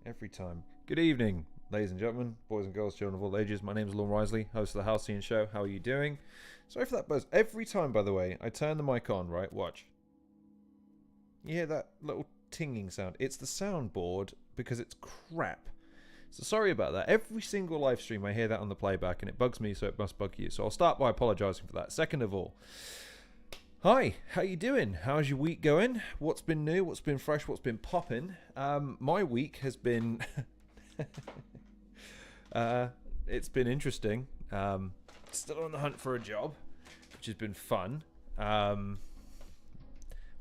Every time. Good evening, ladies and gentlemen, boys and girls, children of all ages. My name is Lorne Risley, host of the Halcyon Show. How are you doing? Sorry for that buzz. Every time, by the way, I turn the mic on, right? Watch. You hear that little tinging sound? It's the soundboard because it's crap. So sorry about that. Every single live stream I hear that on the playback and it bugs me, so it must bug you. So I'll start by apologising for that. Second of all, hi, how you doing? How's your week going? What's been new? What's been fresh? What's been popping? My week has been... it's been interesting. Still on the hunt for a job, which has been fun. One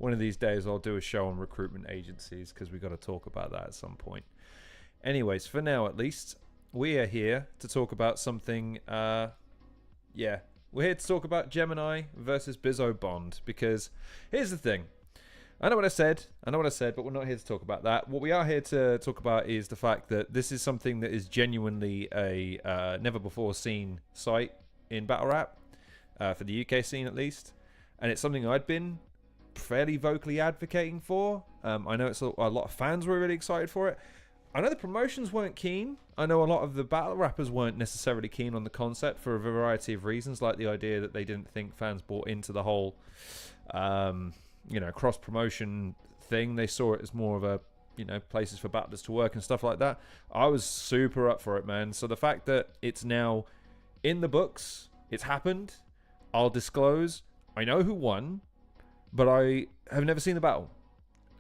of these days I'll do a show on recruitment agencies because we've got to talk about that at some point. Anyways, for now at least, we are here to talk about something, we're here to talk about Gemin1 versus Bizzo Bond, because here's the thing. I know what I said, but we're not here to talk about that. What we are here to talk about is the fact that this is something that is genuinely a never-before-seen sight in battle rap, for the UK scene at least, and it's something I'd been fairly vocally advocating for. I know it's a lot of fans were really excited for it. I know the promotions weren't keen. I know a lot of the battle rappers weren't necessarily keen on the concept for a variety of reasons, like the idea that they didn't think fans bought into the whole, cross-promotion thing. They saw it as more of a, places for battlers to work and stuff like that. I was super up for it, man. So the fact that it's now in the books, it's happened, I'll disclose, I know who won, but I have never seen the battle.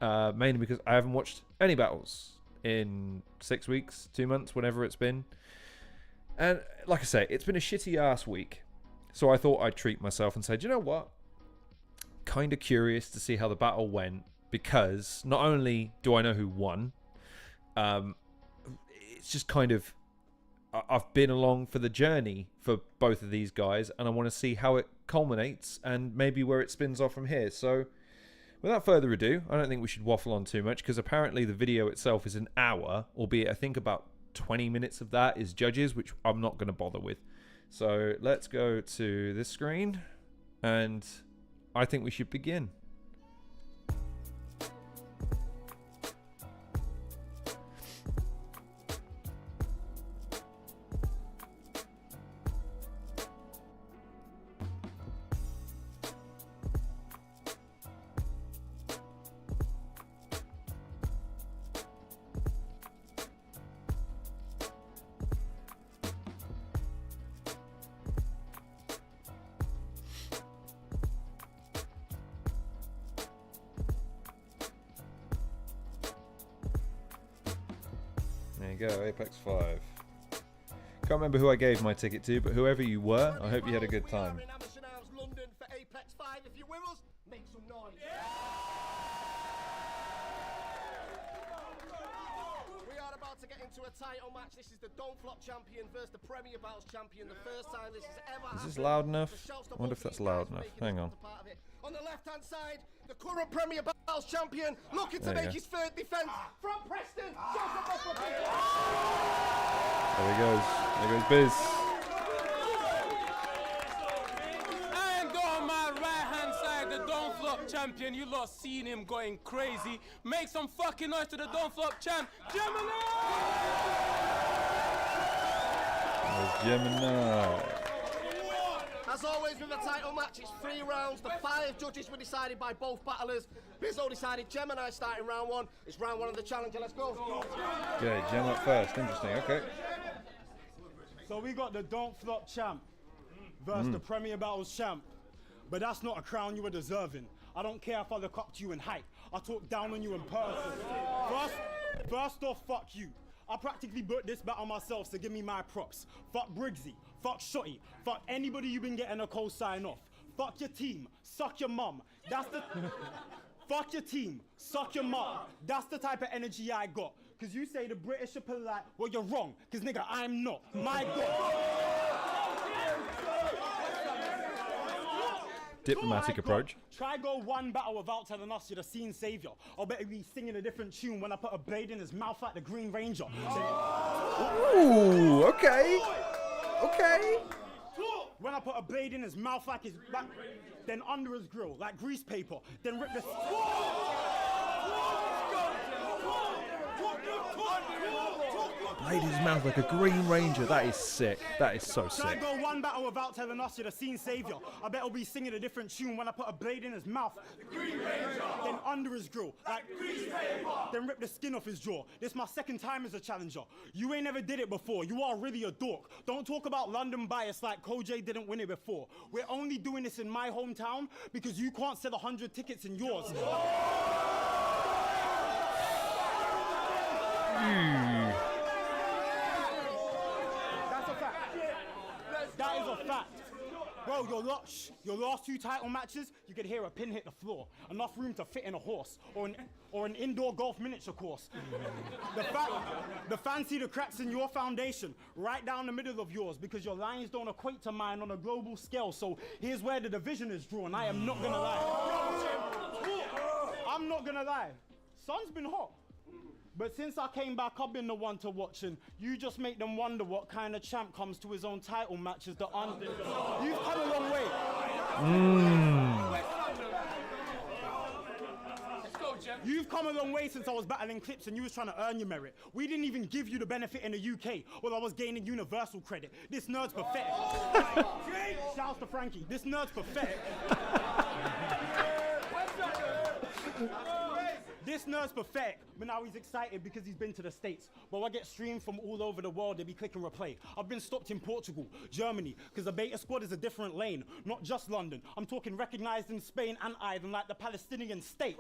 Mainly because I haven't watched any battles in 6 weeks, 2 months, whatever it's been. And like I say, it's been a shitty ass week. So I thought I'd treat myself and say, do you know what? Kind of curious to see how the battle went, because not only do I know who won, it's just kind of, I've been along for the journey for both of these guys, and I want to see how it culminates and maybe where it spins off from here. So without further ado, I don't think we should waffle on too much, because apparently the video itself is an hour, albeit I think about 20 minutes of that is judges, which I'm not going to bother with. So let's go to this screen, and I think we should begin. There you go, Apex 5. Can't remember who I gave my ticket to, but whoever you were, I hope you had a good time. We are in Amersham Arms, London for Apex 5. If you're with us, make some noise. We are about to get into a title match. This is the Don't Flop champion versus the premierbattles champion. The first time this has ever happened. Is this loud enough? I wonder if that's loud enough. Hang on. On the left-hand side, the current premierbattles champion looking to make his third defense from Preston. There he goes. There goes Biz. And on my right-hand side, the Don't Flop champion. You lot seen him going crazy. Make some fucking noise to the Don't Flop champ, Gemin1! There's Gemin1. As always with the title match, it's 3 rounds. The 5 judges were decided by both battlers. Bizzo decided Gemin1 starting round 1. It's round 1 of the challenger. Let's go. Okay, Gem up first. Interesting. Okay. So we got the Don't Flop champ versus the Premier Battles champ. But that's not a crown you were deserving. I don't care if I look up to you in height. I talk down on you in person. First off, fuck you. I practically booked this battle myself, so give me my props. Fuck Briggsy, fuck Shotty, fuck anybody you've been getting a co-sign off. Fuck your team, suck your mum. That's the... Fuck your team, suck your mum. That's the type of energy I got. Cause you say the British are polite, well you're wrong. Cause nigga, I'm not, my God. Diplomatic approach. Try go one battle without telling us you're the scene savior. I'll bet he'll be singing a different tune when I put a blade in his mouth like the Green Ranger. Ooh, okay. Okay. When I put a blade in his mouth like his back, then under his grill like grease paper, then rip the... played his mouth like a Green Ranger. That is sick. That is so Should I sick. go one battle without telling us you're the scene savior? I bet he'll be singing a different tune when I put a blade in his mouth. Green Ranger. Then under his grill, like Grease paper. Then rip the skin off his jaw. This my second time as a challenger. You ain't never did it before. You are really a dork. Don't talk about London bias like Koj didn't win it before. We're only doing this in my hometown because you can't sell 100 tickets in yours. That's a fact. That is a fact. Bro, your last 2 title matches, you could hear a pin hit the floor. Enough room to fit in a horse or an indoor golf miniature course. The fans see the cracks in your foundation, right down the middle of yours, because your lines don't equate to mine on a global scale. So here's where the division is drawn. I am not gonna lie. I'm not gonna lie. Sun's been hot. But since I came back, I've been the one to watch, and you just make them wonder what kind of champ comes to his own title matches. You've come a long way. You've come a long way since I was battling Clips and you was trying to earn your merit. We didn't even give you the benefit in the UK while I was gaining universal credit. This nerd's pathetic. Shouts to Frankie. This nerd's pathetic. This nerd's pathetic, but now he's excited because he's been to the States. But I get streamed from all over the world, they be clicking replay. I've been stopped in Portugal, Germany, because the beta squad is a different lane, not just London. I'm talking recognized in Spain and Ireland like the Palestinian state.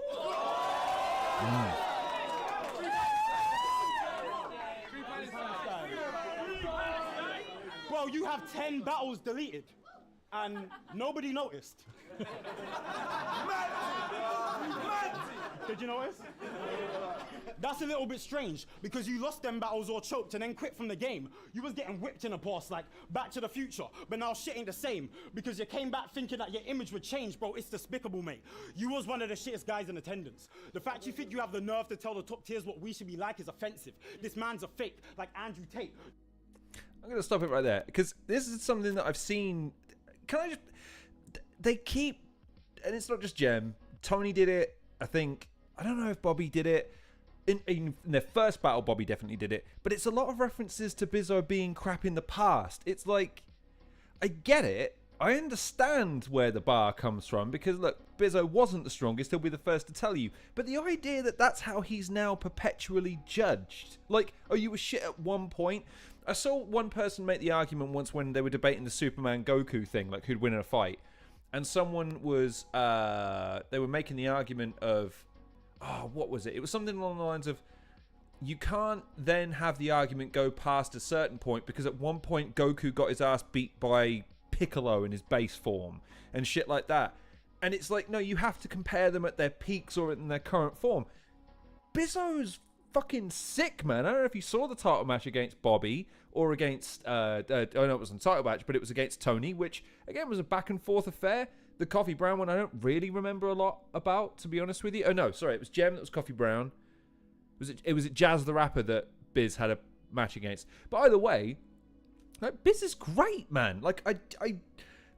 Bro, you have 10 battles deleted, and nobody noticed. Did you notice? That's a little bit strange because you lost them battles or choked and then quit from the game. You was getting whipped in the past like Back to the Future, but now shit ain't the same because you came back thinking that your image would change, bro. It's despicable, mate. You was one of the shittest guys in attendance. The fact you think you have the nerve to tell the top tiers what we should be like is offensive. This man's a fake, like Andrew Tate. I'm going to stop it right there because this is something that I've seen. Can I just... They keep... And it's not just Gem. Tony did it, I think... I don't know if Bobby did it. In their first battle, Bobby definitely did it. But it's a lot of references to Bizzo being crap in the past. It's like, I get it. I understand where the bar comes from. Because, look, Bizzo wasn't the strongest. He'll be the first to tell you. But the idea that that's how he's now perpetually judged. Like, oh, you were shit at one point. I saw one person make the argument once when they were debating the Superman Goku thing. Like, who'd win in a fight. And someone was, they were making the argument of, oh, what was it? It was something along the lines of, you can't then have the argument go past a certain point because at one point Goku got his ass beat by Piccolo in his base form and shit like that. And it's like, no, you have to compare them at their peaks or in their current form. Bizzo's fucking sick, man. I don't know if you saw the title match against Bobby or against, oh no, it wasn't a title match, but it was against Tony, which again was a back and forth affair. The Coffee Brown one I don't really remember a lot about, to be honest with you. Oh no, sorry, it was Gem that was Coffee Brown. Was it Jazz the Rapper that Biz had a match against? But either way, like, Biz is great, man. Like I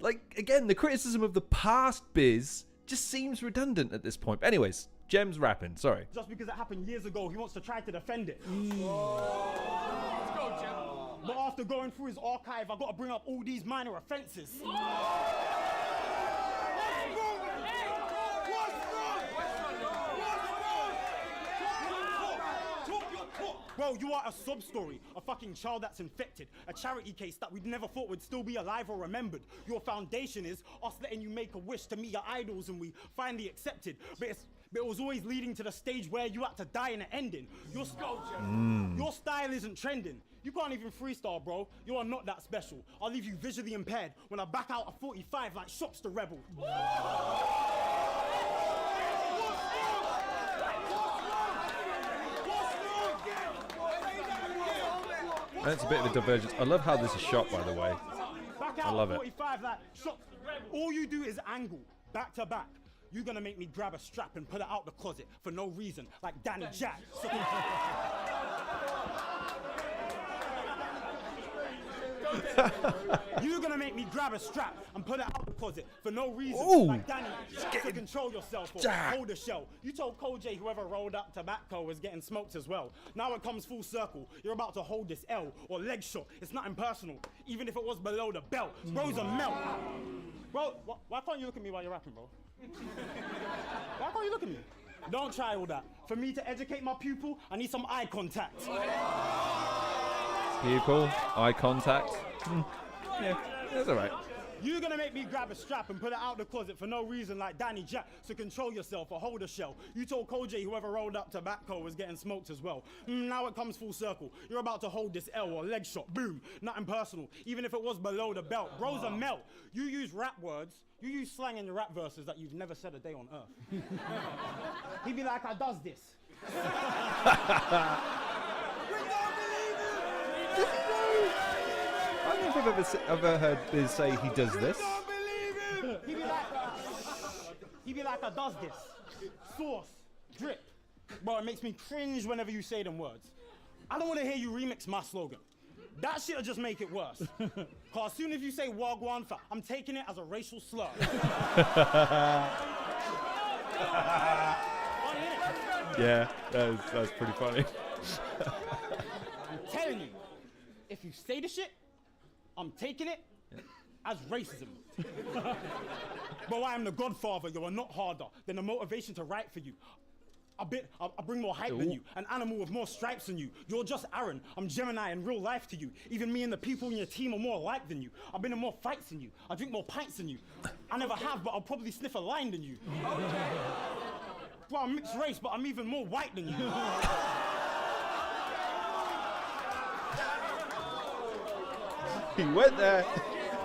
like, again, the criticism of the past Biz just seems redundant at this point. But anyways, Gem's rapping, sorry. Just because it happened years ago, he wants to try to defend it. Let's go, Gem. But after going through his archive, I gotta bring up all these minor offenses. Bro, you are a sob story, a fucking child that's infected, a charity case that we'd never thought would still be alive or remembered. Your foundation is us letting you make a wish to meet your idols and we finally accepted. But it was always leading to the stage where you had to die in the ending. Your style isn't trending. You can't even freestyle, bro. You are not that special. I'll leave you visually impaired when I back out a 45 like Shotty Horroh. That's a bit of a divergence. I love how this is shot, by the way. I love it. 45, like, all you do is angle, back to back. You're gonna make me grab a strap and put it out the closet for no reason, like Danny Jack. You're gonna make me grab a strap and put it out the closet for no reason. Ooh. Like Danny, to control yourself or hold a shell. You told Koj whoever rolled up tobacco was getting smoked as well. Now it comes full circle. You're about to hold this L or leg shot. It's nothing personal, even if it was below the belt. Bro's a melt. Bro, why can't you look at me while you're rapping, bro? Why can't you look at me? Don't try all that. For me to educate my pupil, I need some eye contact. Pupil, eye contact. Yeah, that's all right. You're gonna make me grab a strap and put it out the closet for no reason like Danny Jack, so control yourself or hold a shell. You told Koj whoever rolled up tobacco was getting smoked as well. Now it comes full circle. You're about to hold this L or leg shot. Boom, nothing personal, even if it was below the belt. Bro's a melt. You use rap words, you use slang in your rap verses that you've never said a day on earth. He'd be like, I does this. I don't think I've ever heard Biz say he does this. He'd be like, I does this. Sauce, drip. Bro, it makes me cringe whenever you say them words. I don't want to hear you remix my slogan. That shit'll just make it worse. Cause as soon as you say Wagwan, I'm taking it as a racial slur. Yeah, that's pretty funny. I'm telling you, if you say the shit, I'm taking it as racism. But I am the godfather, you are not harder than the motivation to write for you. I bring more hype than you, an animal with more stripes than you. You're just Aaron, I'm Gemini in real life to you. Even me and the people in your team are more alike than you. I've been in more fights than you. I drink more pints than you. I never have, but I'll probably sniff a line than you. Bro, I'm mixed race, but I'm even more white than you. He went there.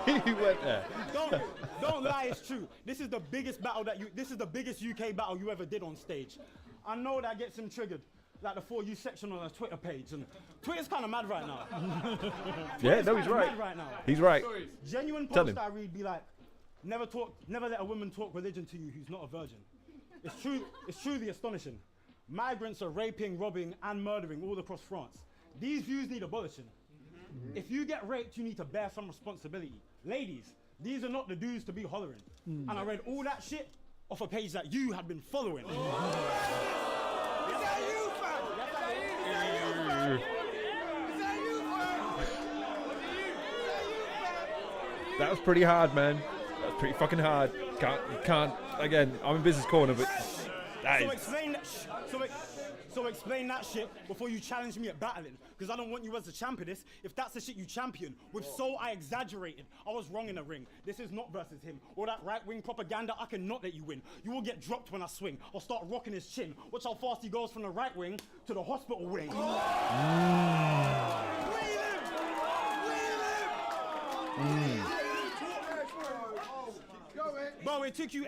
He went there. Don't lie, it's true. This is the biggest UK battle you ever did on stage. I know that gets him triggered, like the For You section on his Twitter page, and Twitter's kind of mad right now. Yeah, no, he's right. He's right. Genuine post I read be like, never let a woman talk religion to you who's not a virgin. It's truly astonishing. Migrants are raping, robbing, and murdering all across France. These views need abolishing. If you get raped, you need to bear some responsibility. Ladies, these are not the dudes to be hollering. And I read all that shit off a page that you had been following. Is that you, fam? That was pretty hard, man. That was pretty fucking hard. Can't. Again, I'm in business corner, but So explain that shit before you challenge me at battling, because I don't want you as the champ of this. If that's the shit you champion, with so I exaggerated. I was wrong in the ring. This is not versus him. All that right-wing propaganda, I cannot let you win. You will get dropped when I swing. I'll start rocking his chin. Watch how fast he goes from the right wing to the hospital wing. Bro, it took you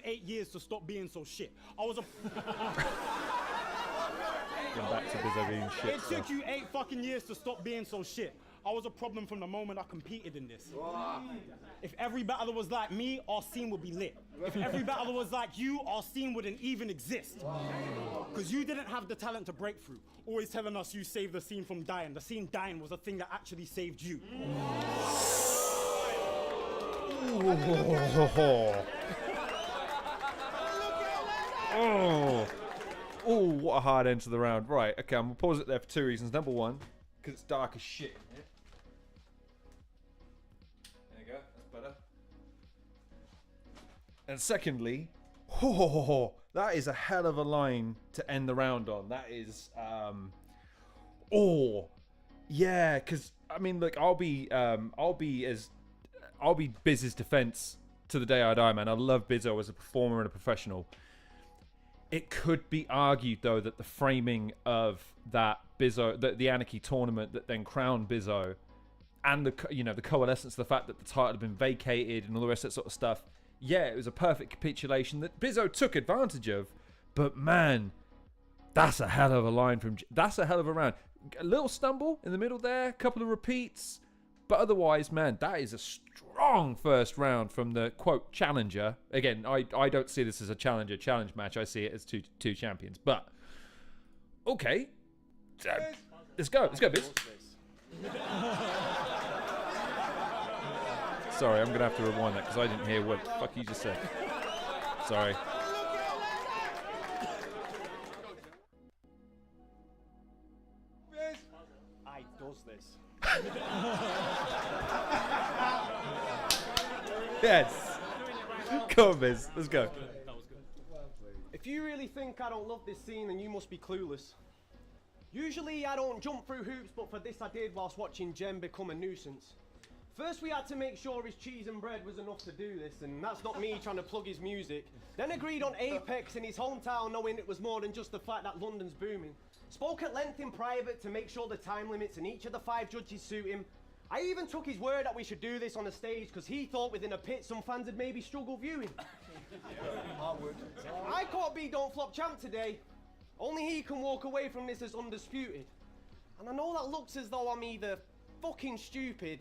8 years to stop being so shit. I was a... back to Bizzo being shit. It took you 8 fucking years to stop being so shit. I was a problem from the moment I competed in this. If every battler was like me, our scene would be lit. If every battler was like you, our scene wouldn't even exist. Because you didn't have the talent to break through. Always telling us you saved the scene from dying. The scene dying was a thing that actually saved you. Oh, what a hard end to the round. Right, okay, I'm going to pause it there for 2 reasons. Number one, because it's dark as shit. There you go, that's better. And secondly, that is a hell of a line to end the round on. That is, yeah, because, I mean, look, I'll be Biz's defense to the day I die, man. I love Bizzo as a performer and a professional. It could be argued, though, that the framing of that Bizzo, the Anarchy tournament that then crowned Bizzo, and the coalescence, the fact that the title had been vacated and all the rest of that sort of stuff, yeah, it was a perfect capitulation that Bizzo took advantage of. But man, that's a hell of a line from. That's a hell of a round. A little stumble in the middle there, a couple of repeats. But otherwise, man, that is a strong first round from the, quote, challenger. Again, I don't see this as a challenger-challenge match. I see it as two champions. But, okay. Let's go. Let's go, Biz. Sorry, I'm going to have to rewind that because I didn't hear what the fuck you just said. Sorry. I does this. Yes. Come on, Biz. Let's go. If you really think I don't love this scene, then you must be clueless. Usually I don't jump through hoops, but for this I did whilst watching Gem become a nuisance. First we had to make sure his cheese and bread was enough to do this, and that's not me trying to plug his music. Then agreed on Apex in his hometown, knowing it was more than just the fact that London's booming. Spoke at length in private to make sure the time limits and each of the 5 judges suit him. I even took his word that we should do this on the stage because he thought within a pit some fans would maybe struggle viewing. I KOTD Don't Flop champ today. Only he can walk away from this as undisputed. And I know that looks as though I'm either fucking stupid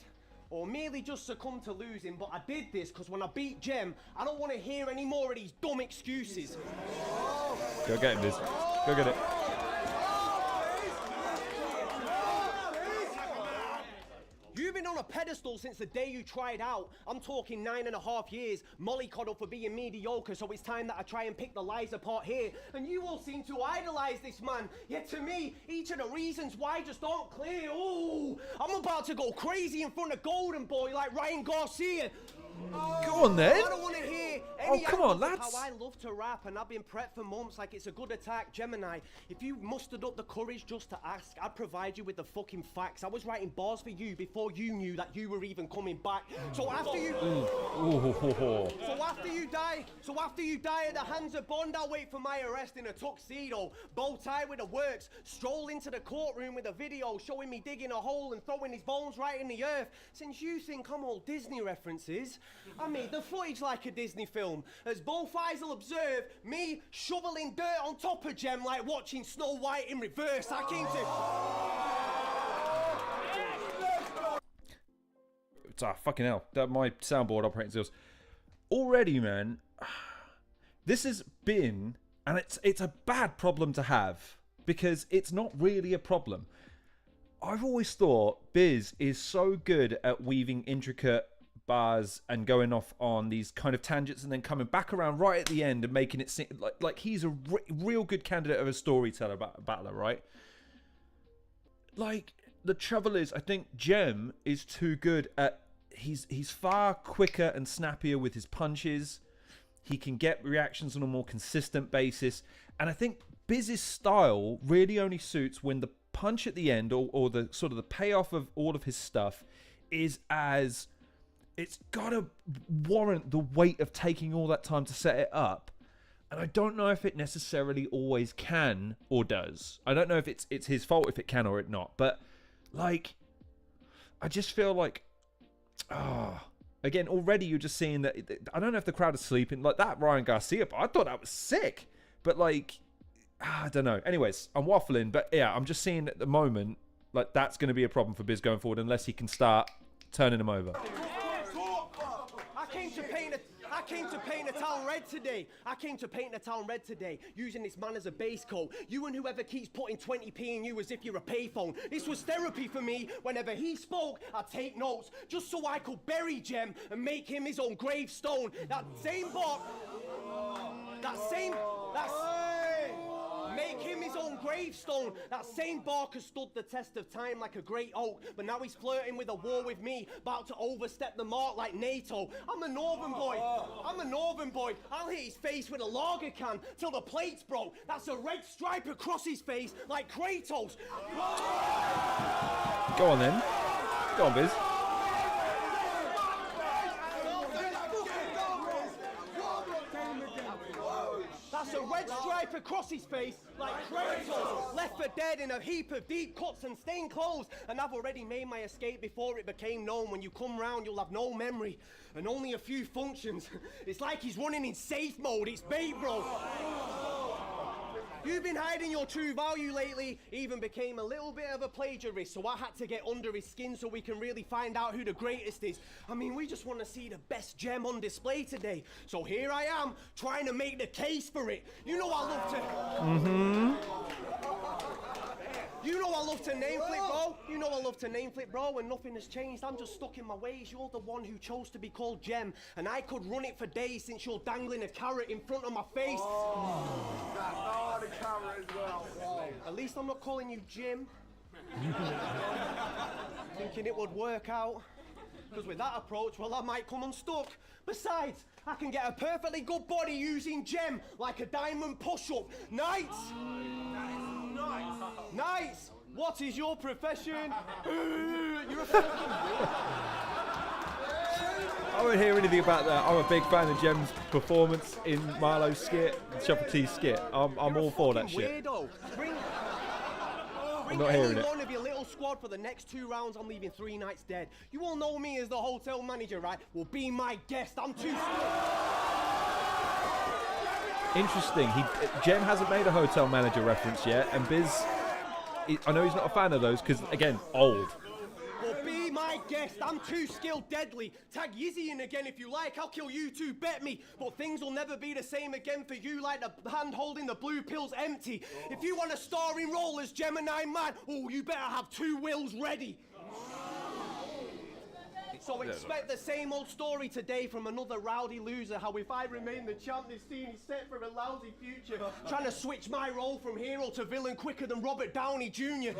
or merely just succumbed to losing, but I did this because when I beat Gem, I don't want to hear any more of these dumb excuses. Go get him, Biz. Go get it. You've been on a pedestal since the day you tried out. I'm talking 9.5 years. Mollycoddle for being mediocre, so it's time that I try and pick the lies apart here. And you all seem to idolize this man. Yet to me, each of the reasons why just aren't clear. Ooh, I'm about to go crazy in front of Golden Boy like Ryan Garcia. Go on then. I don't want to hear any come on, angles of lads. how I love to rap, and I've been prepped for months like it's a good attack. Gemini, if you mustered up the courage just to ask, I'd provide you with the fucking facts. I was writing bars for you before you knew that you were even coming back. So after you So after you die at the hands of Bond, I'll wait for my arrest in a tuxedo, bow tie with the works, stroll into the courtroom with a video showing me digging a hole and throwing his bones right in the earth. Since you think I'm all Disney references, I made the footage like a Disney film. As both eyes will observe, me shoveling dirt on top of Gem like watching Snow White in reverse. I came to... fucking hell. My soundboard operating skills. Already, man, this has been, and it's a bad problem to have, because it's not really a problem. I've always thought Biz is so good at weaving intricate bars and going off on these kind of tangents and then coming back around right at the end and making it seem like he's a real good candidate of a storyteller, battler, right? Like, the trouble is, I think Gem is too good at... He's far quicker and snappier with his punches. He can get reactions on a more consistent basis. And I think Biz's style really only suits when the punch at the end or the sort of the payoff of all of his stuff is as... It's got to warrant the weight of taking all that time to set it up. And I don't know if it necessarily always can or does. I don't know if it's his fault if it can or it not. But, like, I just feel like... again, already you're just seeing that... I don't know if the crowd is sleeping. Like, that Ryan Garcia, but I thought that was sick. But, like, I don't know. Anyways, I'm waffling. But, yeah, I'm just seeing at the moment, like, that's going to be a problem for Biz going forward unless he can start turning him over. I came to paint the town red today. I came to paint the town red today, using this man as a base coat. You and whoever keeps putting 20p in you as if you're a payphone. This was therapy for me. Whenever he spoke, I'd take notes, just so I could bury Gem and make him his own gravestone. Make him his own gravestone. That same barker stood the test of time like a great oak, but now he's flirting with a war with me, about to overstep the mark like NATO. I'm a northern boy. I'll hit his face with a lager can till the plates broke. That's a red stripe across his face like Kratos. Go on then. Go on, Biz. That's a red stripe across his face, like Kratos, left for dead in a heap of deep cuts and stained clothes. And I've already made my escape before it became known. When you come round, you'll have no memory and only a few functions. It's like he's running in safe mode. It's bait, bro. You've been hiding your true value lately, even became a little bit of a plagiarist, so I had to get under his skin so we can really find out who the greatest is. I mean, we just want to see the best gem on display today. So here I am, trying to make the case for it. You know I love to... You know I love to name flip, bro. You know I love to name flip, bro, and nothing has changed. I'm just stuck in my ways. You're the one who chose to be called Gem, and I could run it for days since you're dangling a carrot in front of my face. Oh, the camera as well. At least I'm not calling you Jim. Thinking it would work out. Because with that approach, well, I might come unstuck. Besides, I can get a perfectly good body using Gem, like a diamond push-up. Knights! Knights! What is your profession? You're a fucking... I won't hear anything about that. I'm a big fan of Gem's performance in Marlo's skit, Shuffle T's skit. I'm all for that shit. Weirdo. Bring not hearing any it. one of your little squad for the next 2 rounds. I'm leaving 3 Knights dead. You all know me as the hotel manager, right? Well, be my guest. I'm too Interesting. Gem hasn't made a hotel manager reference yet, and Biz, I know he's not a fan of those because, again, old. Well, be my guest. I'm too skilled deadly. Tag Yizzy in again if you like. I'll kill you too, bet me. But things will never be the same again for you, like the hand holding the blue pills empty. If you want a starring role as Gemin1 man, oh, you better have 2 wills ready. So expect the same old story today from another rowdy loser. How if I remain the champ, this scene is set for a lousy future. Trying to switch my role from hero to villain quicker than Robert Downey Jr.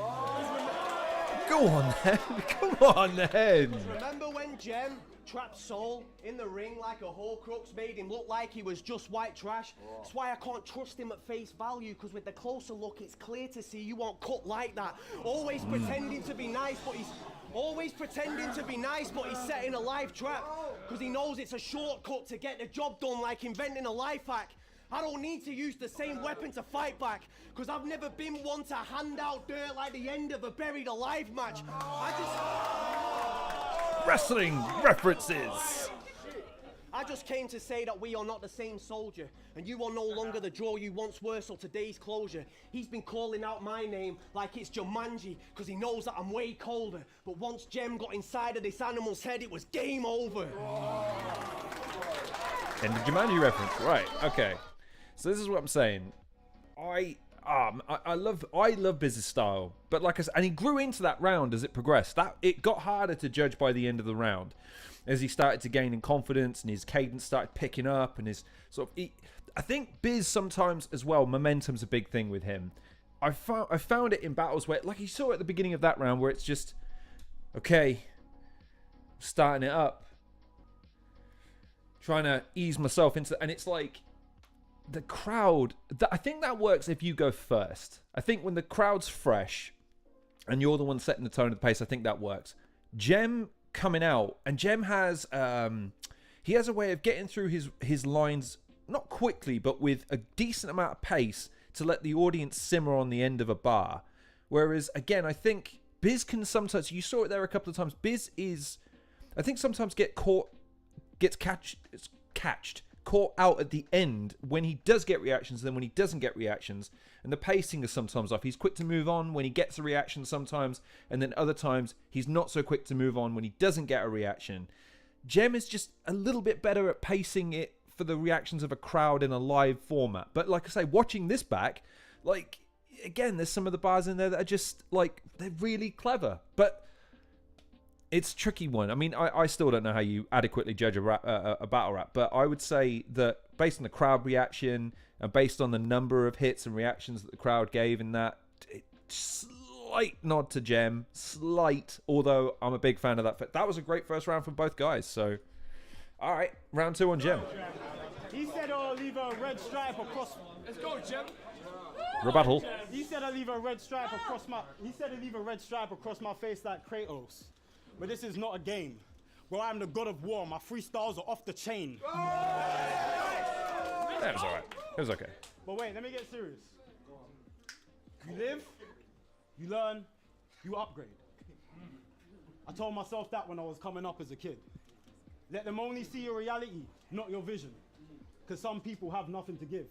Go on then. Come on then. Remember when Gem trapped Soul in the ring like a Horcrux, made him look like he was just white trash? That's why I can't trust him at face value, because with the closer look, it's clear to see you won't cut like that. Always pretending to be nice, but he's setting a life trap, because he knows it's a shortcut to get the job done, like inventing a life hack. I don't need to use the same weapon to fight back, because I've never been one to hand out dirt like the end of a buried alive match. Wrestling references. I just came to say that we are not the same soldier, and you are no longer the draw you once were, so today's closure. He's been calling out my name like it's Jumanji, because he knows that I'm way colder. But once Gem got inside of this animal's head, it was game over. And the Jumanji reference, right? Okay. So this is what I'm saying. I love Bizz's style, but like I said, and he grew into that round as it progressed. That it got harder to judge by the end of the round, as he started to gain in confidence and his cadence started picking up, and his sort of. I think Biz sometimes as well. Momentum's a big thing with him. I found it in battles where, like you saw at the beginning of that round, where it's just, okay, starting it up, trying to ease myself into, and it's like. The crowd, I think that works if you go first. I think when the crowd's fresh and you're the one setting the tone of the pace, I think that works. Gem coming out, and Gem has he has a way of getting through his lines, not quickly, but with a decent amount of pace to let the audience simmer on the end of a bar. Whereas, again, I think Biz can sometimes, you saw it there a couple of times, Biz is, I think sometimes gets caught out at the end when he does get reactions, and then when he doesn't get reactions, and the pacing is sometimes off. He's quick to move on when he gets a reaction sometimes, and then other times he's not so quick to move on when he doesn't get a reaction. Gem is just a little bit better at pacing it for the reactions of a crowd in a live format. But like I say, watching this back, like, again, there's some of the bars in there that are just like, they're really clever, but it's a tricky one. I mean, I still don't know how you adequately judge a battle rap, but I would say that based on the crowd reaction and based on the number of hits and reactions that the crowd gave in that, slight nod to Gem, slight, although I'm a big fan of that. That was a great first round for both guys, so all right, round 2 on Gem. He said I'll leave a red stripe across. Let's go, Gem. Rebuttal. He said I'll leave a red stripe across my. He said I'll leave a red stripe across my face like Kratos. But this is not a game. Well, I'm the god of war. My freestyles are off the chain. That was all right. It was okay. But wait, let me get serious. You live, you learn, you upgrade. I told myself that when I was coming up as a kid. Let them only see your reality, not your vision. Because some people have nothing to give.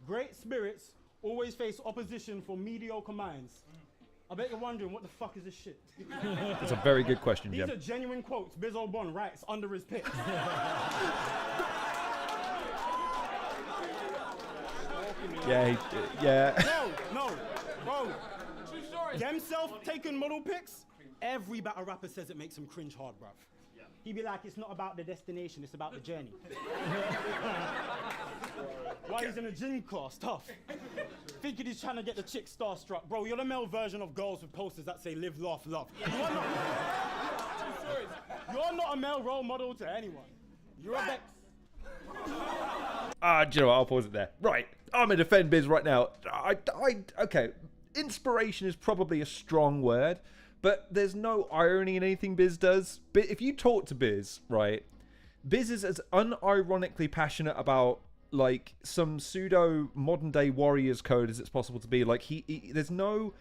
Great spirits always face opposition from mediocre minds. I bet you're wondering, what the fuck is this shit? That's a very good question, Gem. These are genuine quotes Bizzo Bond writes under his pick. Yeah, yeah. No, bro. Them self-taken model pics, every battle rapper says it makes him cringe hard, bruv. He be like, it's not about the destination, it's about the journey. While he's in a gym class, tough. Thinking he's trying to get the chick starstruck. Bro, you're the male version of girls with posters that say live, laugh, love. You're not a male role model to anyone. You're a Do you know what? I'll pause it there. Right, I'm gonna defend Biz right now. Okay, inspiration is probably a strong word, but there's no irony in anything Biz does. But if you talk to Biz, right, Biz is as unironically passionate about like some pseudo modern day Warriors code as it's possible to be. Like he there's no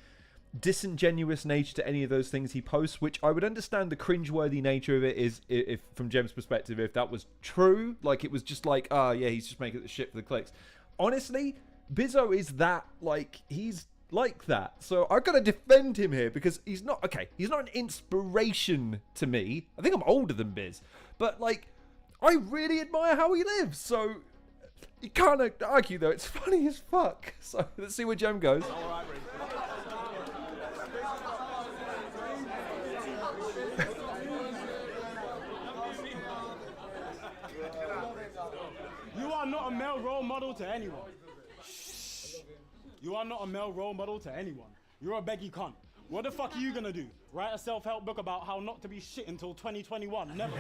disingenuous nature to any of those things he posts, which I would understand the cringeworthy nature of it is if from Jem's perspective, if that was true, like it was just like, yeah, he's just making the shit for the clicks. Honestly, Bizzo is that, like, he's like that. So I've got to defend him here because he's not, okay, he's not an inspiration to me. I think I'm older than Biz, but like, I really admire how he lives. So you can't argue though, it's funny as fuck. So let's see where Jem goes. You are not a male role model to anyone. You are not a male role model to anyone. You're a beggy cunt. What the fuck are you gonna do? Write a self-help book about how not to be shit until 2021? Never.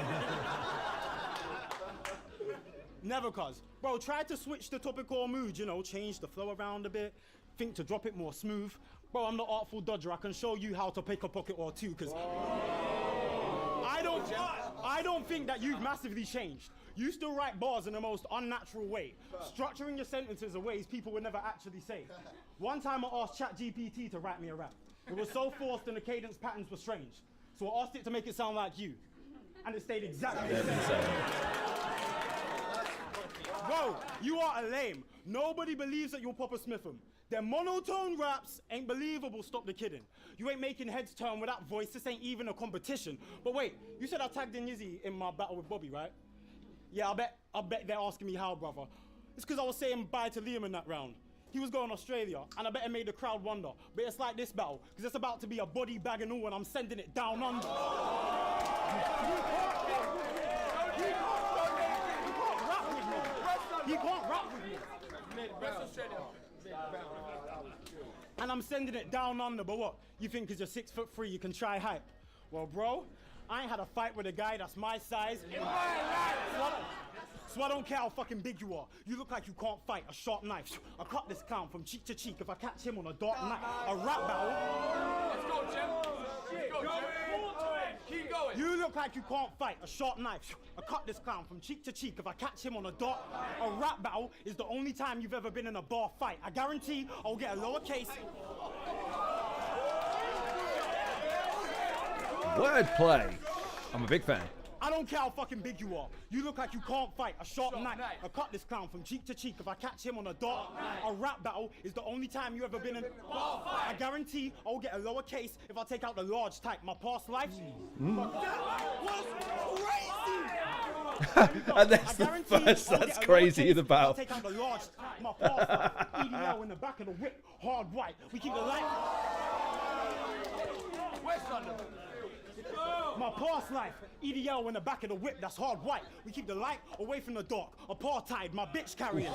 Never, cuz. Bro, try to switch the topic or mood, you know, change the flow around a bit, think to drop it more smooth. Bro, I'm the artful dodger. I can show you how to pick a pocket or two, cuz I don't think that you've massively changed. You still write bars in the most unnatural way, structuring your sentences in ways people would never actually say. One time I asked ChatGPT to write me a rap. It was so forced and the cadence patterns were strange. So I asked it to make it sound like you. And it stayed exactly the same. Bro, you are a lame. Nobody believes that you'll Papa Smith 'em. Their monotone raps ain't believable, stop the kidding. You ain't making heads turn with that voice, this ain't even a competition. But wait, you said I tagged in Yizzy in my battle with Bobby, right? Yeah, I bet they're asking me how, brother. It's because I was saying bye to Liam in that round. He was going to Australia, and I bet it made the crowd wonder. But it's like this battle, because it's about to be a body bag and all, and I'm sending it down under. He can't rap with me. And I'm sending it down under, but what? You think because you're 6'3" you can try hype? Well, bro, I ain't had a fight with a guy that's my size. So I don't care how fucking big you are. You look like you can't fight a sharp knife. I cut this clown from cheek to cheek if I catch him on a dark night. A rap battle. Let's go, Jem. Keep going. You look like you can't fight a sharp knife. I cut this clown from cheek to cheek if I catch him on a dark. A rap battle is the only time you've ever been in a bar fight. I guarantee I'll get a lower case. Wordplay. I'm a big fan. I don't care how fucking big you are. You look like you can't fight a sharp knife. I cut this clown from cheek to cheek if I catch him on a dark. A rap battle is the only time you ever been in. I guarantee I'll get a lower case if I take out the large type. My past life. That was crazy. And that's the first that's crazy in the battle. Take out the large type. My past life. EDL in the back of the whip. Hard white. We keep the light. West London. My past life, EDL in the back of the whip, that's hard white. We keep the light away from the dark. Apartheid, my bitch carrying.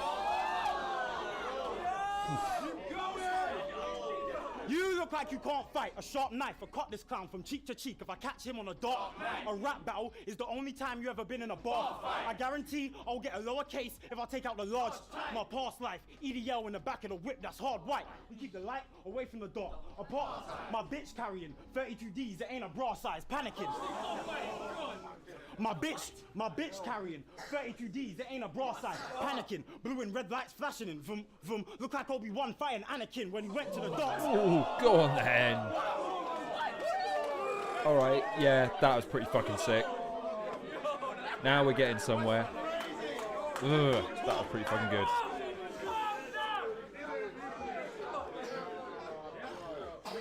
You look like you can't fight a sharp knife. I cut this clown from cheek to cheek if I catch him on a dark. A rap battle is the only time you ever been in a bar. I guarantee I'll get a lower case if I take out the large. My past life, EDL in the back of the whip, that's hard white. We keep the light away from the dark. Apart, my bitch carrying 32Ds, it ain't a bra size, panicking. My bitch carrying 32Ds, it ain't a bra size, panicking. Blue and red lights flashing in, vroom, vroom. Look like Obi-Wan fighting Anakin when he went to the dark. Ooh, go on then. Alright, yeah, that was pretty fucking sick. Now we're getting somewhere. Ugh, that was pretty fucking good.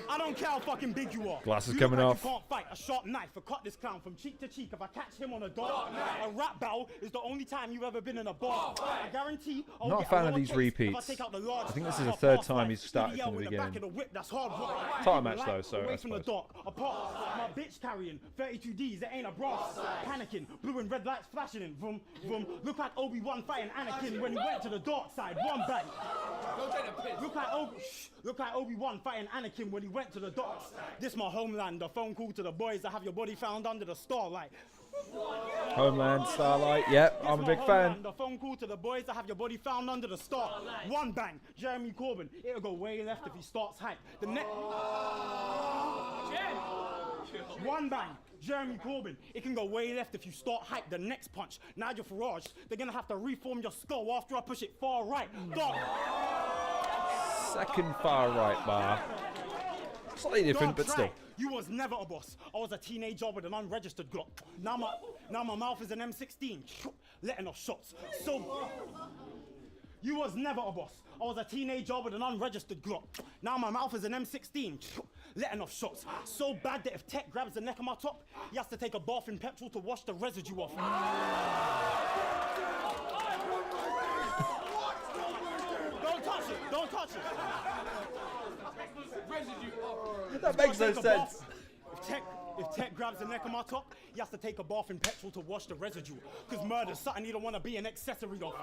I don't care care how fucking big you are. Glasses you coming look like off. You can't fight. A sharp knife will cut this clown from cheek to cheek if I catch him on a dot. A rap battle is the only time you've ever been in a bar. I guarantee I'll Not a get fan of lower these taste repeats. if I take out the large I think this is car the third fast time life. he's started EDL from the with back of beginning. the whip, that's hard work. Title match Like, though, so away I from the suppose. dock. Apart, my bitch carrying 32 Ds, it ain't a brass. Panicking, blue and red lights flashing in. Vroom, vroom. Look like Obi-Wan fighting Anakin when he went to the dark side. One bang. Look like Obi-Wan fighting Anakin when he went to the dark side. This my homeland, a phone call to the boys that have your body found under the starlight. Homeland, Starlight, yep, I'm a big fan. The phone call to the boys that have your body found under the star. One bang, Jeremy Corbyn. It'll go way left if he starts hype. The next. One bang, Jeremy Corbyn. It can go way left if you start hype. The next punch, Nigel Farage. They're gonna have to reform your skull after I push it far right. Second far right bar. Slightly different, but still. You was never a boss. I was a teenager with an unregistered Glock. Now my mouth is an M16, letting off shots. So you was never a boss. I was a teenager with an unregistered Glock. Now my mouth is an M16, letting off shots. So bad that if Tech grabs the neck of my top, he has to take a bath in petrol to wash the residue off. Don't touch it. Don't touch it. That makes no sense. If Tech grabs the neck of my top, he has to take a bath in petrol to wash the residue. Because murder's something you don't want to be an accessory of.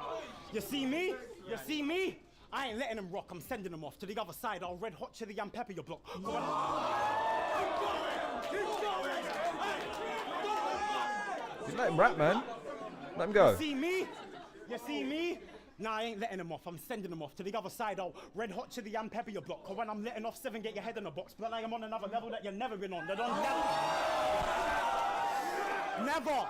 You see me? You see me? I ain't letting him rock, I'm sending him off to the other side. I'll red hot chili and pepper your block. Just let him rap, man. Let him go. You see me? You see me? Nah, I ain't letting him off. I'm sending him off to the other side. I'll red hot chili and pepper your block. Cause when I'm letting off 7, get your head in a box. But like I'm on another level that you've never been on. The Don never.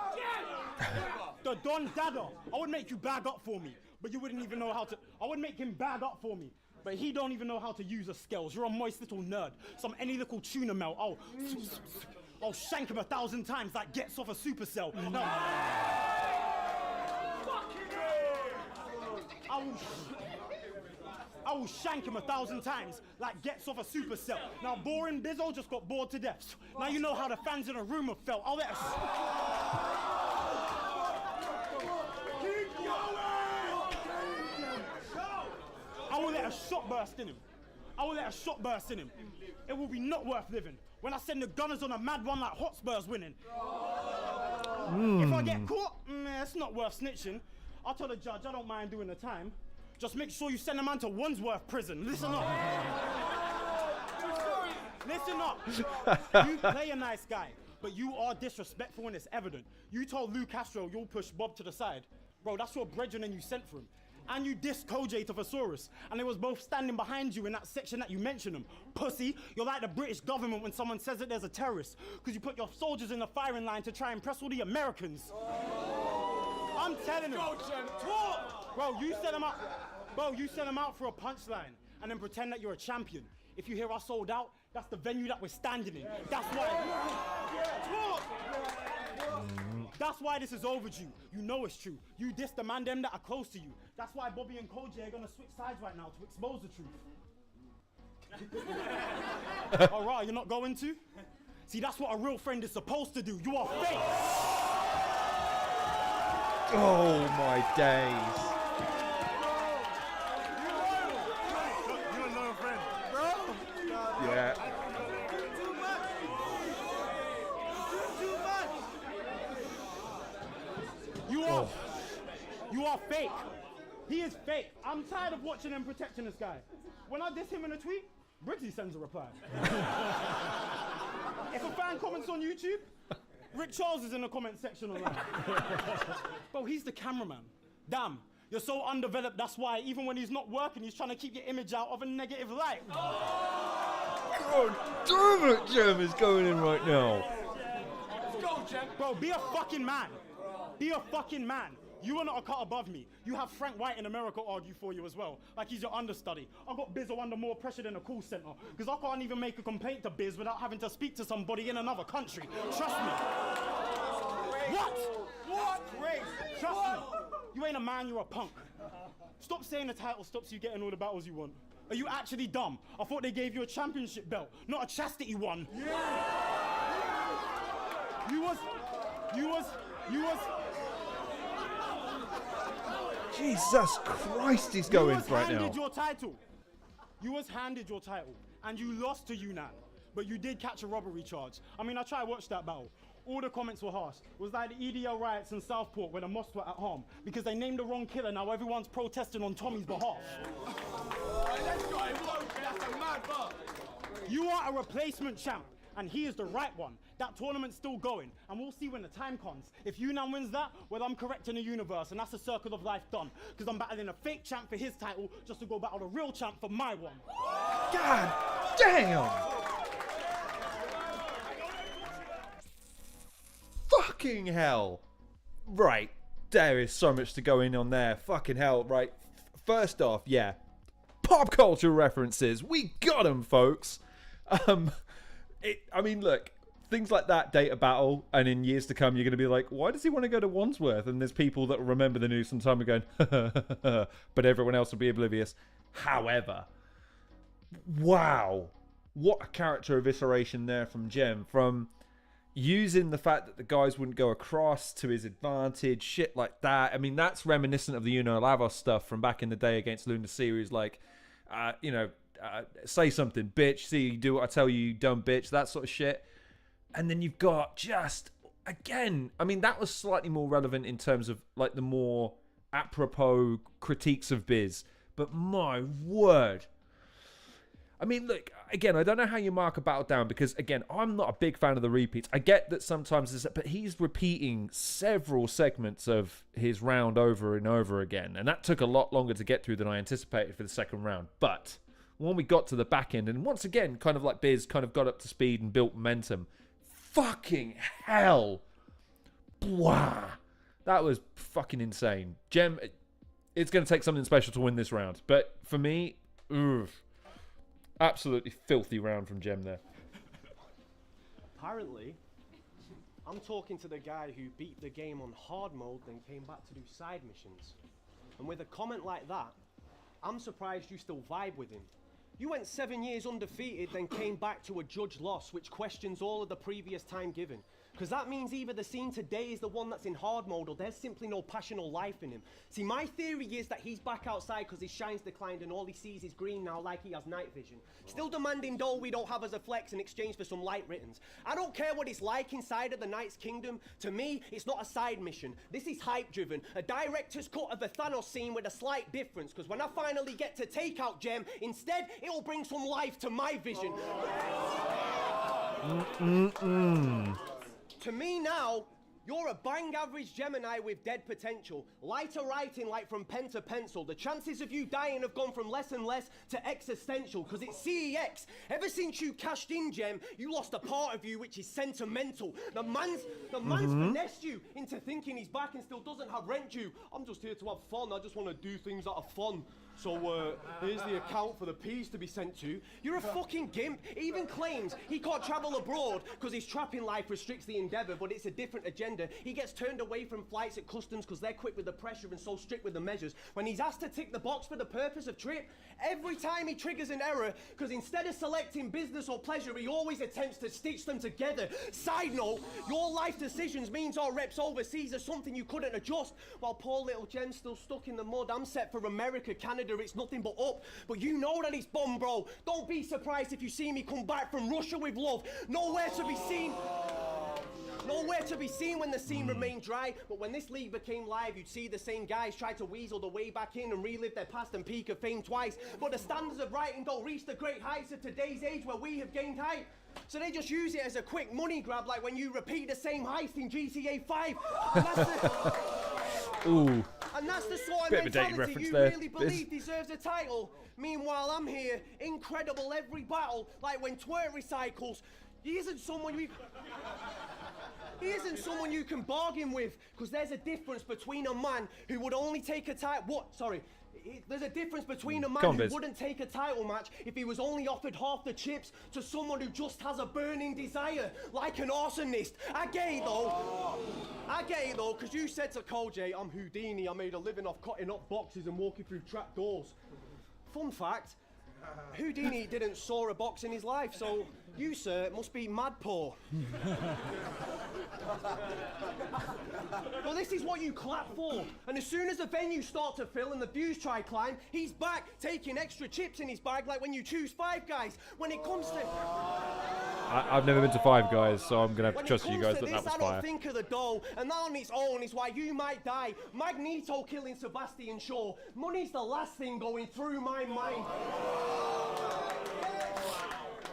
The Don Dada. I would make you bag up for me, but you wouldn't even know how to. I would make him bag up for me, but he don't even know how to use the scales. You're a moist little nerd. Any little tuna melt. I'll shank him 1,000 times like gets off a supercell. No. I will shank him 1,000 times like gets off a supercell. Now boring Bizzo just got bored to death. Now you know how the fans in the room have felt. I'll let us. I will let a shot burst in him. I will let a shot burst in him. It will be not worth living. When I send the gunners on a mad one like Hotspur's winning. If I get caught, it's not worth snitching. I'll tell the judge I don't mind doing the time. Just make sure you send a man to Wandsworth prison. Listen up. Listen up. You play a nice guy, but you are disrespectful and it's evident. You told Lou Castro you'll push Bob to the side. Bro, that's your brethren and you sent for him. And you dissed Kojay to Thesaurus, and they was both standing behind you in that section that you mentioned them. Pussy, you're like the British government when someone says that there's a terrorist, because you put your soldiers in the firing line to try and impress all the Americans. I'm telling him. Bro, you set him up. Bro, you set him out for a punchline, and then pretend that you're a champion. If you hear us sold out, that's the venue that we're standing in. That's why. That's why this is overdue. You know it's true. You diss the man them that are close to you. That's why Bobby and Kojay are gonna switch sides right now to expose the truth. Alright, you're not going to? See, that's what a real friend is supposed to do. You are fake. Oh my days. You're a loyal friend. Bro. Yeah. You are fake. He is fake. I'm tired of watching and protecting this guy. When I diss him in a tweet, Briggz sends a reply. If a fan comments on YouTube, Rick Charles is in the comment section online. Bro, he's the cameraman. Damn, you're so undeveloped, that's why even when he's not working, he's trying to keep your image out of a negative light. God damn it, Jem is going in right now. Let's go, Jem. Bro, be a fucking man. Be a fucking man. You are not a cut above me. You have Frank White in America argue for you as well, like he's your understudy. I got Bizzo under more pressure than a call center, because I can't even make a complaint to Biz without having to speak to somebody in another country. Trust me. What? Trust me. You ain't a man, you're a punk. Stop saying the title stops you getting all the battles you want. Are you actually dumb? I thought they gave you a championship belt, not a chastity one. You was. Jesus Christ, he's going right now. You was handed your title. You was handed your title, and you lost to Yunnan, but you did catch a robbery charge. I mean, I tried to watch that battle. All the comments were harsh. It was like the EDL riots in Southport when the mosques were at home because they named the wrong killer. Now everyone's protesting on Tommy's behalf. You are a replacement champ, and he is the right one. That tournament's still going, and we'll see when the time comes. If Yunnan wins that, well, I'm correcting the universe, and that's the circle of life done. Because I'm battling a fake champ for his title just to go battle the real champ for my one. God damn! Fucking hell! Right, there is so much to go in on there. Fucking hell, right. First off, yeah, pop culture references. We got them, folks. I mean, look, things like that date a battle, and in years to come, you're going to be like, why does he want to go to Wandsworth? And there's people that will remember the news some time ago, but everyone else will be oblivious. However, wow, what a character evisceration there from Gem, from using the fact that the guys wouldn't go across to his advantage, shit like that. I mean, that's reminiscent of the Uno Lavos stuff from back in the day against Luna Series, like, say something, bitch, see you do what I tell you, dumb bitch, that sort of shit. And then you've got just, again, I mean, that was slightly more relevant in terms of like the more apropos critiques of Biz, but my word. I mean, look, again, I don't know how you mark a battle down because, again, I'm not a big fan of the repeats. I get that sometimes, but he's repeating several segments of his round over and over again, and that took a lot longer to get through than I anticipated for the second round. But when we got to the back end, and once again, kind of like Biz kind of got up to speed and built momentum, fucking hell. Blah. That was fucking insane. Gem, it's going to take something special to win this round. But for me, absolutely filthy round from Gem there. Apparently, I'm talking to the guy who beat the game on hard mode, then came back to do side missions. And with a comment like that, I'm surprised you still vibe with him. You went 7 years undefeated, then came back to a judge loss, which questions all of the previous time given. Because that means either the scene today is the one that's in hard mode or there's simply no passion or life in him. See, my theory is that he's back outside because his shine's declined and all he sees is green now like he has night vision. Still demanding dough we don't have as a flex in exchange for some light writtens. I don't care what it's like inside of the Knight's Kingdom. To me, it's not a side mission. This is hype driven. A director's cut of the Thanos scene with a slight difference. Because when I finally get to take out Gem, instead, it'll bring some life to my vision. To me now, you're a bang average Gemini with dead potential. Lighter writing like from pen to pencil. The chances of you dying have gone from less and less to existential, because it's CEX. Ever since you cashed in, Gem, you lost a part of you which is sentimental. The man's finessed you into thinking he's back and still doesn't have rent due. I'm just here to have fun, I just want to do things that are fun. So, here's the account for the peas to be sent to. You're a fucking gimp. He even claims he can't travel abroad because his trapping life restricts the endeavour, but it's a different agenda. He gets turned away from flights at customs because they're quick with the pressure and so strict with the measures. When he's asked to tick the box for the purpose of trip, every time he triggers an error, because instead of selecting business or pleasure, he always attempts to stitch them together. Side note, your life decisions means our reps overseas are something you couldn't adjust, while poor little Gem's still stuck in the mud. I'm set for America, Canada, it's nothing but up. But you know that it's bomb, bro. Don't be surprised if you see me come back from Russia with love. Nowhere to be seen. Nowhere to be seen when the scene remained dry. But when this league became live, you'd see the same guys try to weasel the way back in and relive their past and peak of fame twice. But the standards of writing don't reach the great heights of today's age where we have gained height. So they just use it as a quick money grab, like when you repeat the same heist in GTA 5. Ooh. And that's the sort of Bit of a dated mentality reference you there. really believe deserves a title. Meanwhile, I'm here, incredible every battle, like when Twirt recycles. He isn't someone you can bargain with, because there's a difference between a man who would only take a title. There's a difference between a man who wouldn't take a title match if he was only offered half the chips to someone who just has a burning desire, like an arsonist. I get it though, because you said to Koj, I'm Houdini, I made a living off cutting up boxes and walking through trap doors. Fun fact, Houdini didn't saw a box in his life, so you, sir, must be mad poor. Well, this is what you clap for. And as soon as the venue starts to fill and the views try climb, he's back taking extra chips in his bag like when you choose Five Guys. When it comes to... I've never been to Five Guys, so I'm going to have to trust you guys that was I fire. don't think of the dough, and that on its own is why you might die. Magneto killing Sebastian Shaw. Money's the last thing going through my mind.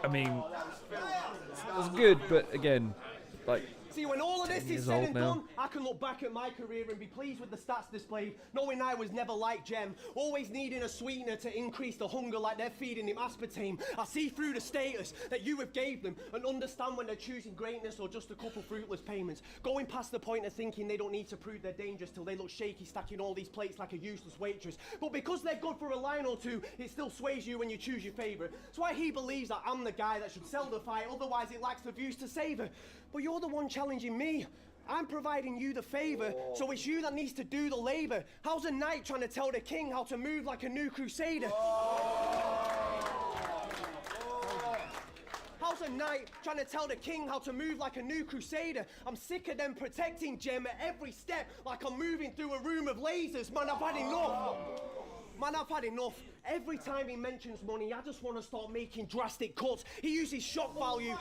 I mean, it was good, but again, like... See, when all of this is said old and now. done, I can look back at my career and be pleased with the stats displayed, knowing I was never like Gem, always needing a sweetener to increase the hunger like they're feeding him aspartame. I see through the status that you have gave them and understand when they're choosing greatness or just a couple fruitless payments, going past the point of thinking they don't need to prove they're dangerous till they look shaky stacking all these plates like a useless waitress. But because they're good for a line or two, it still sways you when you choose your favourite. That's why he believes that I'm the guy that should sell the fight, otherwise it lacks the views to savour. But you're the one challenging me. I'm providing you the favour, so it's you that needs to do the labour. How's a knight trying to tell the king how to move like a new crusader? How's a knight trying to tell the king how to move like a new crusader? I'm sick of them protecting Gem at every step like I'm moving through a room of lasers. Man, I've had enough. Man, I've had enough. Every time he mentions money, I just want to start making drastic cuts. He uses shock value.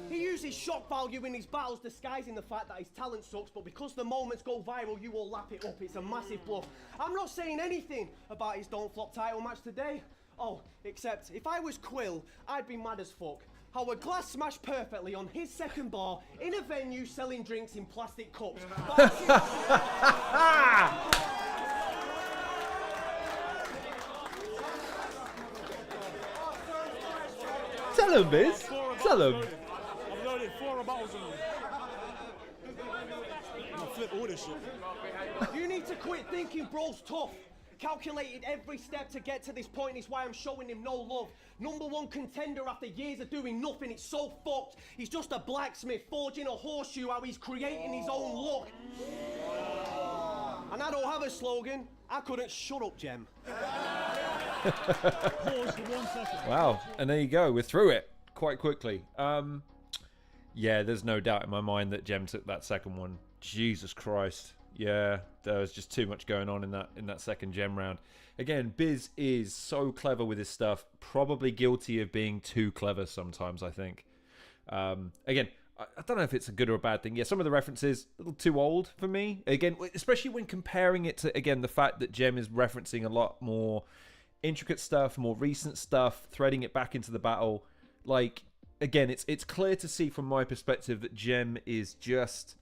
He uses shock value in his battles, disguising the fact that his talent sucks, but because the moments go viral, you all lap it up. It's a massive bluff. I'm not saying anything about his Don't Flop title match today. Oh, except if I was Quill, I'd be mad as fuck. How a glass smashed perfectly on his second bar in a venue selling drinks in plastic cups. Tell him, Biz. Tell him. I've loaded 4 battles on you. I'm gonna flip all this shit. You need to quit thinking bro's tough. Calculated every step to get to this point is why I'm showing him no love. #1 contender after years of doing nothing, it's so fucked. He's just a blacksmith forging a horseshoe how he's creating his own luck. And I don't have a slogan. I couldn't shut up, Gem. Pause for 1 second. Wow, and there you go. We're through it quite quickly. Yeah, there's no doubt in my mind that Gem took that second one. Jesus Christ. Yeah, there was just too much going on in that second Gem round. Again, Biz is so clever with his stuff. Probably guilty of being too clever sometimes, I think. Again, I don't know if it's a good or a bad thing. Yeah, some of the references a little too old for me. Again, especially when comparing it to, again, the fact that Gem is referencing a lot more intricate stuff, more recent stuff, threading it back into the battle. Like, again, it's clear to see from my perspective that Gem is just...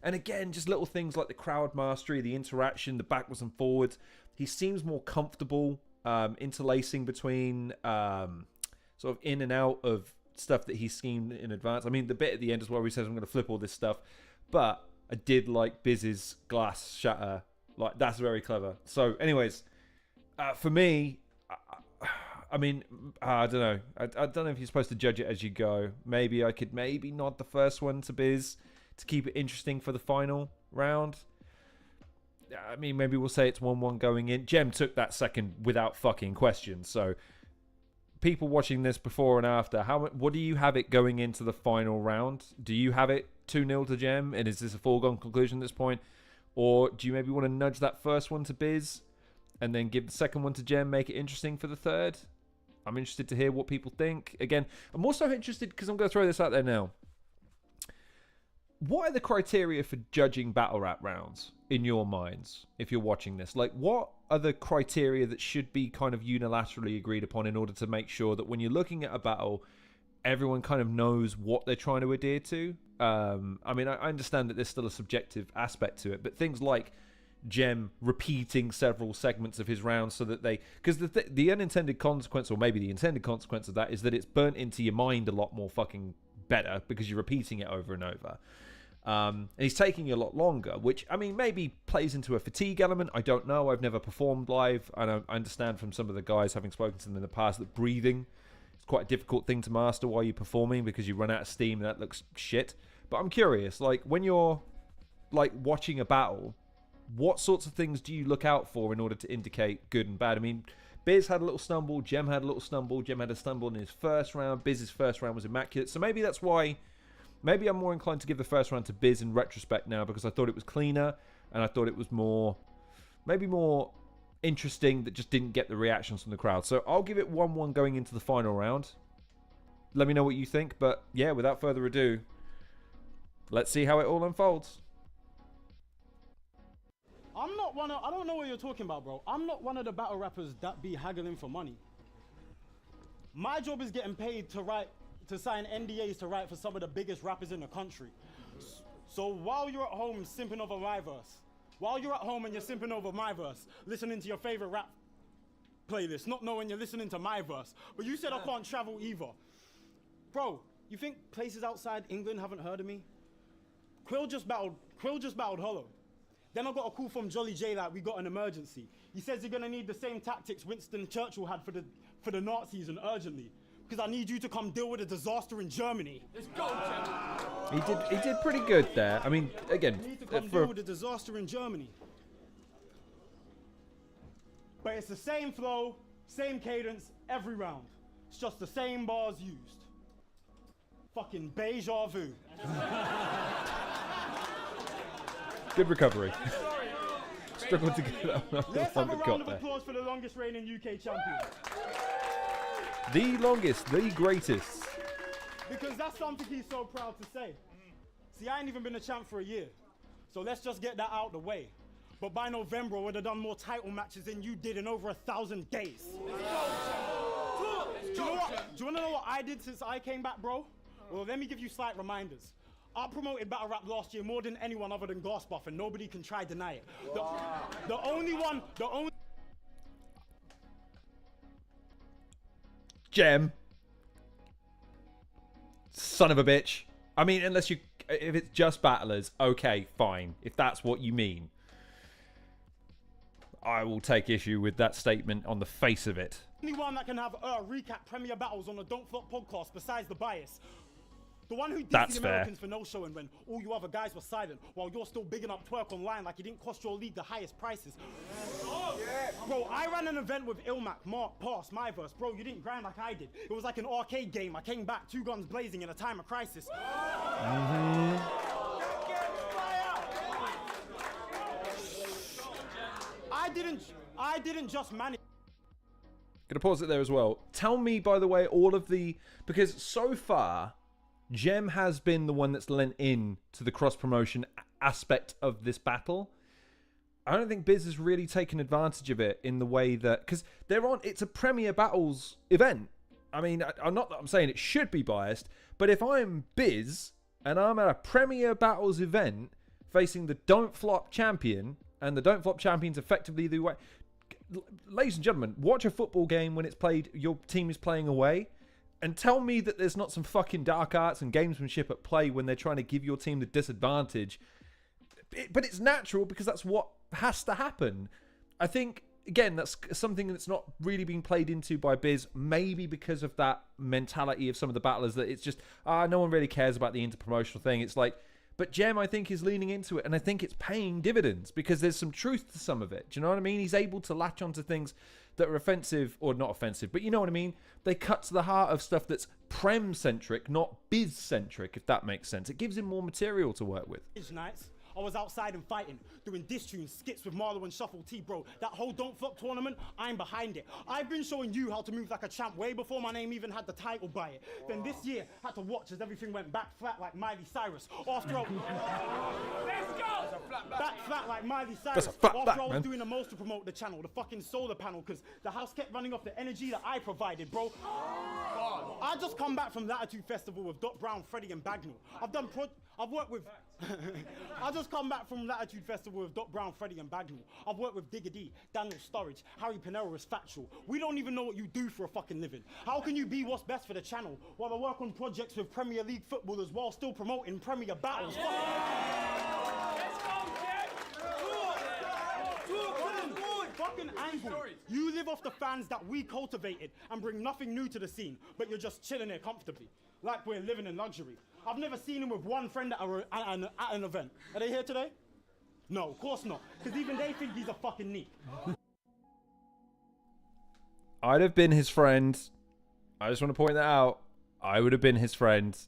And again, just little things like the crowd mastery, the interaction, the backwards and forwards. He seems more comfortable interlacing between sort of in and out of stuff that he's schemed in advance. I mean, the bit at the end is where he says, I'm going to flip all this stuff. But I did like Biz's glass shatter. Like, that's very clever. So, anyways, for me... I mean, I don't know. I don't know if you're supposed to judge it as you go. Maybe I could nod the first one to Biz to keep it interesting for the final round. I mean, maybe we'll say it's 1-1 going in. Gem took that second without fucking question. So, people watching this before and after, what do you have it going into the final round? Do you have it 2-0 to Gem? And is this a foregone conclusion at this point? Or do you maybe want to nudge that first one to Biz and then give the second one to Gem, make it interesting for the third? I'm interested to hear what people think. Again, I'm also interested, because I'm going to throw this out there now. What are the criteria for judging battle rap rounds in your minds, if you're watching this? Like, what are the criteria that should be kind of unilaterally agreed upon in order to make sure that when you're looking at a battle, everyone kind of knows what they're trying to adhere to? I mean, I understand that there's still a subjective aspect to it, but things like Gem repeating several segments of his rounds so that they... Because the unintended consequence, or maybe the intended consequence of that, is that it's burnt into your mind a lot more fucking better because you're repeating it over and over. And he's taking you a lot longer, which, I mean, maybe plays into a fatigue element. I don't know. I've never performed live. And I understand from some of the guys, having spoken to them in the past, that breathing is quite a difficult thing to master while you're performing because you run out of steam and that looks shit. But I'm curious, like, when you're, like, watching a battle, what sorts of things do you look out for in order to indicate good and bad? I mean, Biz had a little stumble, Gem had a little stumble, Gem had a stumble in his first round, Biz's first round was immaculate. So maybe that's why, maybe I'm more inclined to give the first round to Biz in retrospect now, because I thought it was cleaner and I thought it was more, maybe more interesting, that just didn't get the reactions from the crowd. So I'll give it 1-1 going into the final round. Let me know what you think, but yeah, without further ado, let's see how it all unfolds. I'm not one of, I don't know what you're talking about, bro. I'm not one of the battle rappers that be haggling for money. My job is getting paid to sign NDAs to write for some of the biggest rappers in the country. So while you're at home simping over my verse, while you're at home and you're simping over my verse, listening to your favorite rap playlist, not knowing you're listening to my verse, but you said I can't travel either. Bro, you think places outside England haven't heard of me? Quill just battled Hollow. Then I got a call from Jolly J that we got an emergency. He says you're gonna need the same tactics Winston Churchill had for the Nazis, and urgently, because I need you to come deal with a disaster in Germany. Let's go, Gem. He did pretty good there. I mean, again, I need to come deal with a disaster in Germany. But it's the same flow, same cadence every round. It's just the same bars used. Fucking deja vu. good recovery. Struggled to get that one. Let's have a round of applause for the longest reigning UK champion. The longest, the greatest. Because that's something he's so proud to say. See, I ain't even been a champ for a year. So let's just get that out the way. But by November, I would have done more title matches than you did in over 1,000 days. Do you want to know what I did since I came back, bro? Well, let me give you slight reminders. I promoted battle rap last year more than anyone other than Gasbuff, and nobody can try deny it. The only Gem. Son of a bitch. I mean, if it's just battlers, okay, fine. If that's what you mean, I will take issue with that statement on the face of it. Anyone that can have recap Premier Battles on the Don't Flop podcast besides the bias. The one who dissed That's the fair. Americans for no showing when all you other guys were silent, while you're still bigging up Twerk online like it didn't cost your league the highest prices. Bro, I ran an event with Ilmac, Mark, Pass, my verse. Bro, you didn't grind like I did. It was like an arcade game. I came back, 2 guns blazing in a time of crisis. I didn't just manage. Gonna pause it there as well. Tell me, by the way, all of the, because so far Gem has been the one that's lent in to the cross promotion aspect of this battle. I don't think Biz has really taken advantage of it in the way that, because it's a Premier Battles event. I mean, I'm saying it should be biased, but if I'm Biz and I'm at a Premier Battles event facing the Don't Flop champion, and the Don't Flop champion's effectively the way, ladies and gentlemen, watch a football game when it's played, your team is playing away, and tell me that there's not some fucking dark arts and gamesmanship at play when they're trying to give your team the disadvantage. But it's natural because that's what has to happen. I think, again, that's something that's not really being played into by Biz, maybe because of that mentality of some of the battlers that it's just, no one really cares about the interpromotional thing. It's like, but Gem, I think, is leaning into it, and I think it's paying dividends because there's some truth to some of it. Do you know what I mean? He's able to latch onto things that are offensive, or not offensive, but you know what I mean? They cut to the heart of stuff that's Prem-centric, not Biz-centric, if that makes sense. It gives him more material to work with. Nights. I was outside and fighting, doing diss tunes, skits with Marlo and Shuffle T, bro. That whole Don't Flop tournament, I'm behind it. I've been showing you how to move like a champ way before my name even had the title by it. Then this year, had to watch as everything went back flat like Miley Cyrus. After I... Let's go! Back flat like Miley Cyrus. After I was doing the most to promote the channel, the fucking solar panel, because the house kept running off the energy that I provided, bro. I just come back from Latitude Festival with Doc Brown, Freddie and Bagnall. I've worked with... I just come back from Latitude Festival with Doc Brown, Freddie and Bagnall. I've worked with Digger D, Daniel Sturridge, Harry Pinero is factual. We don't even know what you do for a fucking living. How can you be what's best for the channel while I work on projects with Premier League footballers while still promoting Premier Battles? Fucking angle. You live off the fans that we cultivated and bring nothing new to the scene, but you're just chilling here comfortably, like we're living in luxury. I've never seen him with one friend at an event. Are they here today? No, of course not, because even they think he's a fucking neat. I'd have been his friend. I just want to point that out. I would have been his friend.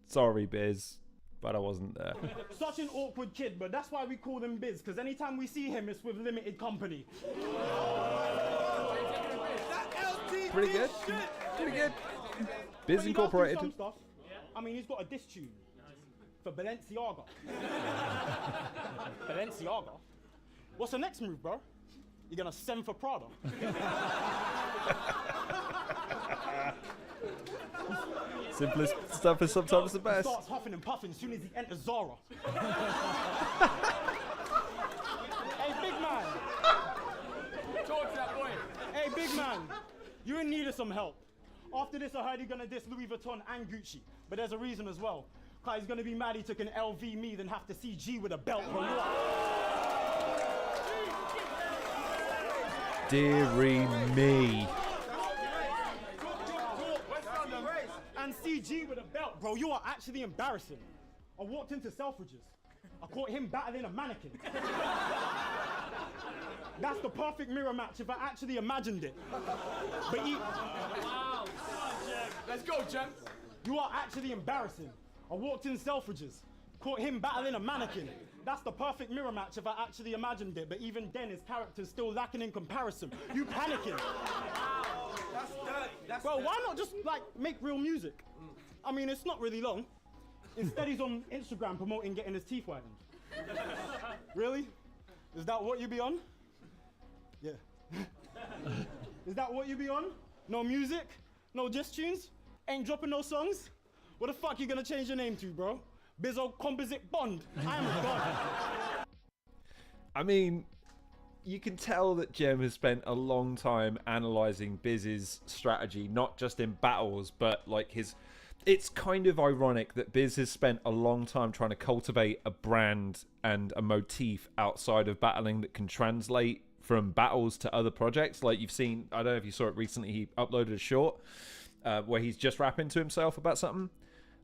Sorry, Biz, but I wasn't there. Such an awkward kid, but that's why we call him Biz, because anytime we see him, it's with limited company. Pretty good. Pretty good. Biz Incorporated. Some stuff. I mean, he's got a diss tune for Balenciaga. Balenciaga? What's the next move, bro? You're gonna send for Prada? Simplest stuff is sometimes the He best. starts huffing and puffing as soon as he enters Zara. Hey, big man. Talk to that boy. Hey, big man. You're in need of some help. After this, I heard you're gonna diss Louis Vuitton and Gucci. But there's a reason as well. Cause he's gonna be mad he took an LV me, then have to see G with a belt. Dearie me. And CG with a belt, bro. You are actually embarrassing. I walked into Selfridges. I caught him battling a mannequin. That's the perfect mirror match if I actually imagined it. But Let's go, Jem. you are actually embarrassing. I walked in Selfridges. Caught him battling a mannequin. That's the perfect mirror match if I actually imagined it. But even then, his character's still lacking in comparison. You panicking. That's dirty. Bro, why not just like make real music? I mean, it's not really long. Instead, he's on Instagram promoting getting his teeth whitened. Really? Is that what you be on? Yeah. Is that what you be on? No music? No diss tunes? Ain't dropping no songs? What the fuck you gonna change your name to, bro? Bizzo Bond. I am a god. I mean, you can tell that Gem has spent a long time analysing Biz's strategy, not just in battles, but like his... It's kind of ironic that Biz has spent a long time trying to cultivate a brand and a motif outside of battling that can translate from battles to other projects. Like you've seen, I don't know if you saw it recently, he uploaded a short where he's just rapping to himself about something.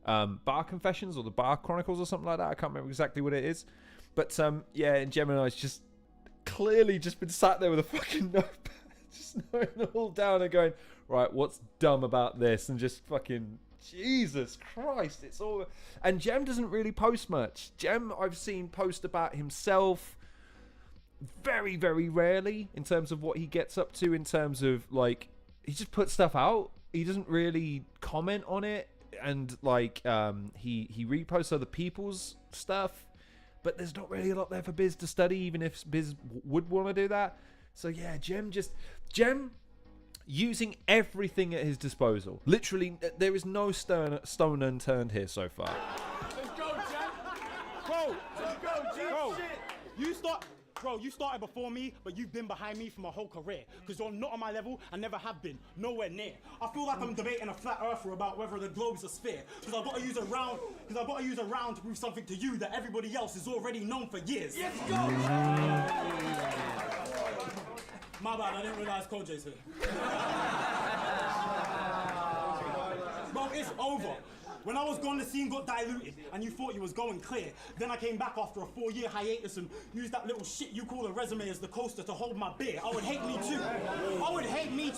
Bar Confessions or the Bar Chronicles or something like that. I can't remember exactly what it is. But yeah, and Gemini's just clearly just been sat there with a fucking notepad, just noting it all down and going, right, what's dumb about this? And just fucking, Jesus Christ, it's all... And Gem doesn't really post much. Gem, I've seen post about himself very, very rarely in terms of what he gets up to, in terms of, like, he just puts stuff out. He doesn't really comment on it. And like he reposts other people's stuff, but there's not really a lot there for Biz to study, even if Biz would want to do that. So yeah, Gem using everything at his disposal. Literally, there is no stone unturned here so far. Let's go, Jem. Bro, Let's go, G. bro, Shit. you started before me, but you've been behind me for my whole career. Because you're not on my level and never have been. Nowhere near. I feel like I'm debating a flat earther about whether the globe's a sphere. Because I've got to use a round to prove something to you that everybody else has already known for years. Let's go. My bad, I didn't realize Koje's here. Bro, it's over. When I was gone, the scene got diluted, and you thought you was going clear. Then I came back after a 4-year hiatus and used that little shit you call a resume as the coaster to hold my beer. I would hate me too. I would hate me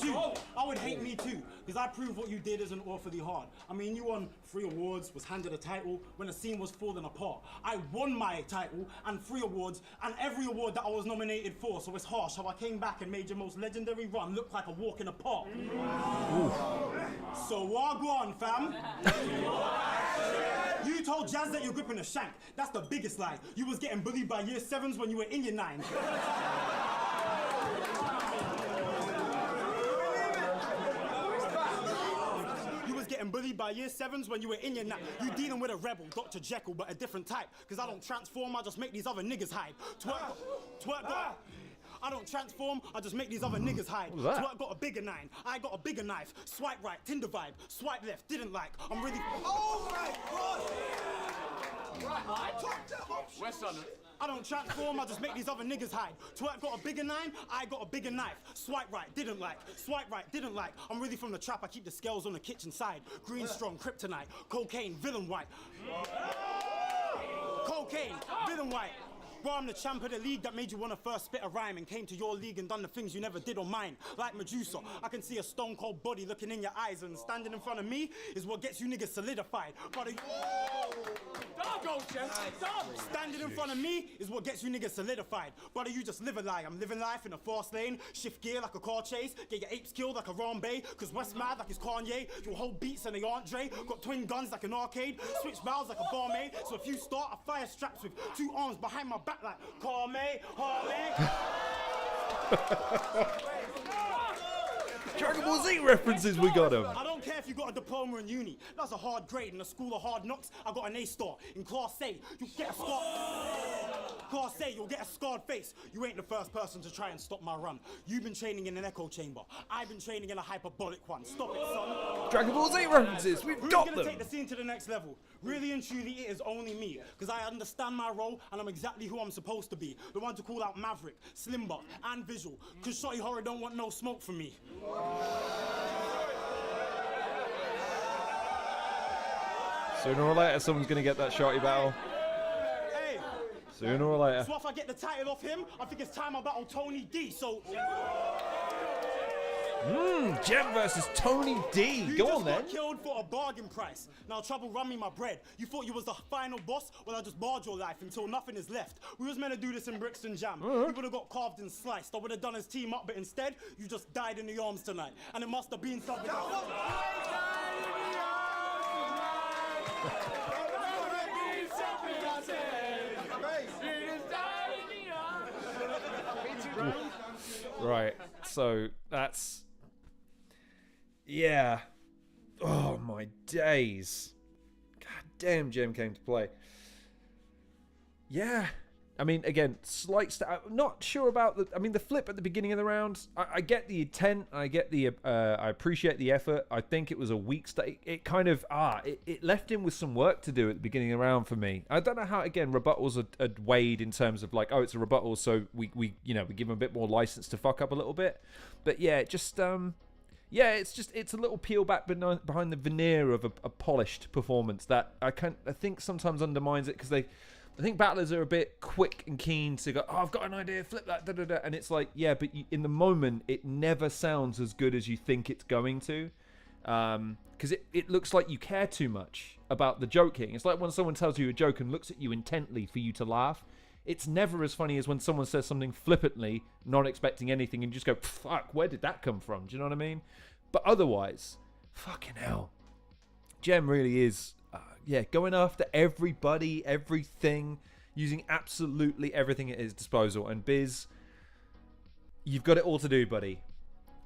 too. Because I proved what you did isn't awfully hard. I mean, you won 3 awards, was handed a title when the scene was falling apart. I won my title and 3 awards, and every award that I was nominated for, so it's harsh how I came back and made your most legendary run look like a walk in a park. So wagwan, fam. You told Jazz that you're gripping a shank. That's the biggest lie. You was getting bullied by year 7s when you were in year 9. You was getting bullied by year 7s when you were in year 9. You dealing with a rebel, Dr. Jekyll, but a different type. Cause I don't transform, I just make these other niggas hide. Twerk. I don't transform, I just make these other niggas hide. Twerk got a bigger 9, I got a bigger knife. Swipe right, Tinder vibe. Swipe left, didn't like. I'm really... Oh my God! Right, West London. I don't transform, I just make these other niggas hide. Twerk got a bigger 9, I got a bigger knife. Swipe right, didn't like. Swipe right, didn't like. I'm really from the trap, I keep the scales on the kitchen side. Green strong, kryptonite. Cocaine, villain white. Cocaine, villain white. Bro, I'm the champ of the league that made you want to first spit a rhyme and came to your league and done the things you never did on mine. Like Medusa, I can see a stone cold body looking in your eyes, and standing in front of me is what gets you niggas solidified. But standing in front of me is what gets you niggas solidified. Brother, you just live a lie. I'm living life in a fast lane, shift gear like a car chase, get your apes killed like a Rambe, cause West mad like it's Kanye, you'll hold beats and they aren't Dre, got twin guns like an arcade, switch valves like a barmaid, so if you start, I fire straps with 2 arms behind my back like, call me, Harley. Dragon Ball Z references, we got him. I don't care if you got a diploma in uni. That's a hard grade. In the school of hard knocks, I got an A star. In Class A, you'll get a scar. Class A, you'll get a scarred face. You ain't the first person to try and stop my run. You've been training in an echo chamber. I've been training in a hyperbolic one. Stop it, son. Dragon Ball Z references, we've got them. Who's gonna take the scene to the next level? Really and truly, it is only me. Because I understand my role and I'm exactly who I'm supposed to be. The one to call out Maverick, Slimbuck, and Vizual. Because Shotty Horroh don't want no smoke from me. Sooner or later, someone's going to get that Shotty battle. Hey, Sooner or later. so if I get the title off him, I think it's time I battle Tony D. So. Gem versus Tony D. You Go just on then. got killed for a bargain price. Now Troubz run me my bread. You thought you was the final boss? Well, I just barred your life until nothing is left. We was meant to do this in Brixton Jam. You would have got carved and sliced. I would have done his team up, but instead, you just died in the arms tonight. And it must have been something. Right, so that's... Yeah. Oh, my days. God damn, Gem came to play. Yeah. I mean, again, I'm not sure about the... I mean, the flip at the beginning of the round, I get the intent. I get the... I appreciate the effort. I think it was a weak start. It kind of... It left him with some work to do at the beginning of the round for me. I don't know how, again, rebuttals are weighed in terms of like, oh, it's a rebuttal, so we give him a bit more license to fuck up a little bit. But yeah, just... yeah, it's a little peel back behind the veneer of a polished performance that I think sometimes undermines it because I think battlers are a bit quick and keen to go, oh, I've got an idea, flip that, da-da-da. And it's like, yeah, but in the moment, it never sounds as good as you think it's going to. Because it looks like you care too much about the joking. It's like when someone tells you a joke and looks at you intently for you to laugh. It's never as funny as when someone says something flippantly, not expecting anything, and you just go, fuck, where did that come from? Do you know what I mean? But otherwise, fucking hell. Gem really is... yeah, going after everybody, everything, using absolutely everything at his disposal. And Biz, you've got it all to do, buddy.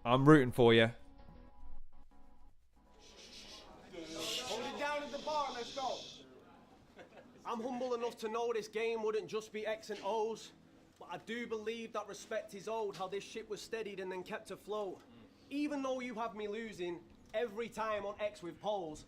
I'm rooting for you. Hold it down at the bar, let's go. I'm humble enough to know this game wouldn't just be X and O's, but I do believe that respect is owed, how this ship was steadied and then kept afloat. Even though you have me losing every time on X with polls,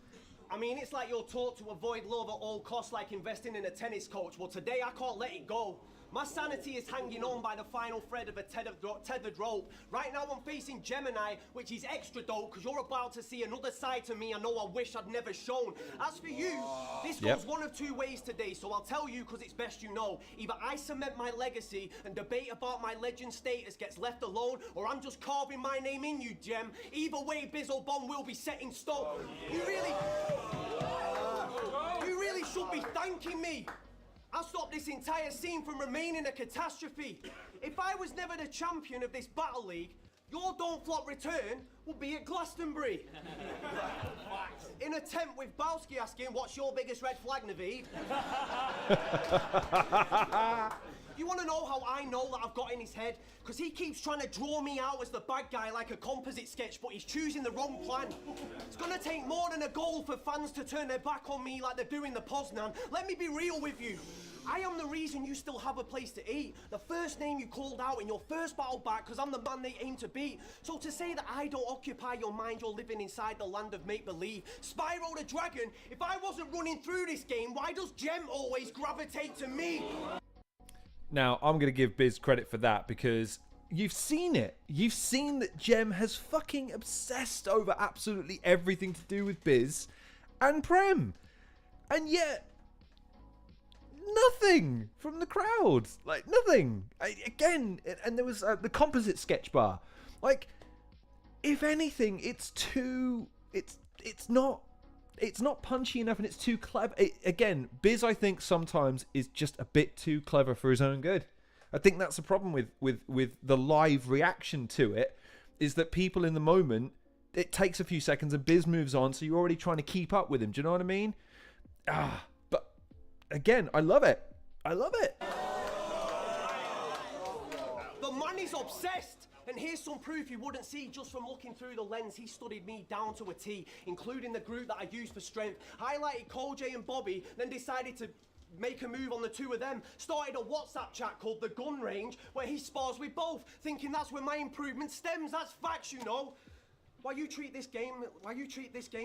I mean, it's like you're taught to avoid love at all costs, like investing in a tennis coach. Well, today I can't let it go. My sanity is hanging on by the final thread of a tethered rope. Right now I'm facing Gemin1, which is extra dope, because you're about to see another side to me I know I wish I'd never shown. As for you, this goes one of two ways today, so I'll tell you because it's best you know. Either I cement my legacy and debate about my legend status gets left alone, or I'm just carving my name in you, Gem. Either way, Bizzo Bond will be set in stone. You really should be thanking me. I'll stop this entire scene from remaining a catastrophe. If I was never the champion of this battle league, your Don't Flop return will be at Glastonbury. In a tent with Bowski asking, what's your biggest red flag, Naveed? You want to know how I know that I've got in his head? Because he keeps trying to draw me out as the bad guy like a composite sketch, but he's choosing the wrong plan. It's going to take more than a goal for fans to turn their back on me like they're doing the Poznan. Let me be real with you. I am the reason you still have a place to eat. The first name you called out in your first battle back, because I'm the man they aim to beat. So to say that I don't occupy your mind, you're living inside the land of make-believe. Spyro the Dragon, if I wasn't running through this game, why does Gem always gravitate to me? Now, I'm going to give Biz credit for that because you've seen it. You've seen that Gem has fucking obsessed over absolutely everything to do with Biz and Prem. And yet, nothing from the crowd. Like, nothing. Again, and there was the composite sketch bar. Like, if anything, it's too... It's not punchy enough, and it's too clever. Again, Biz, I think, sometimes is just a bit too clever for his own good. I think that's the problem with the live reaction to it, is that people in the moment, it takes a few seconds and Biz moves on, so you're already trying to keep up with him. Do you know what I mean? But again, I love it. I love it. The man is obsessed. And here's some proof you wouldn't see just from looking through the lens. He studied me down to a T, including the group that I used for strength. Highlighted Koj and Bobby, then decided to make a move on the two of them. Started a WhatsApp chat called The Gun Range, where he spars with both, thinking that's where my improvement stems. That's facts, you know. Why you treat this game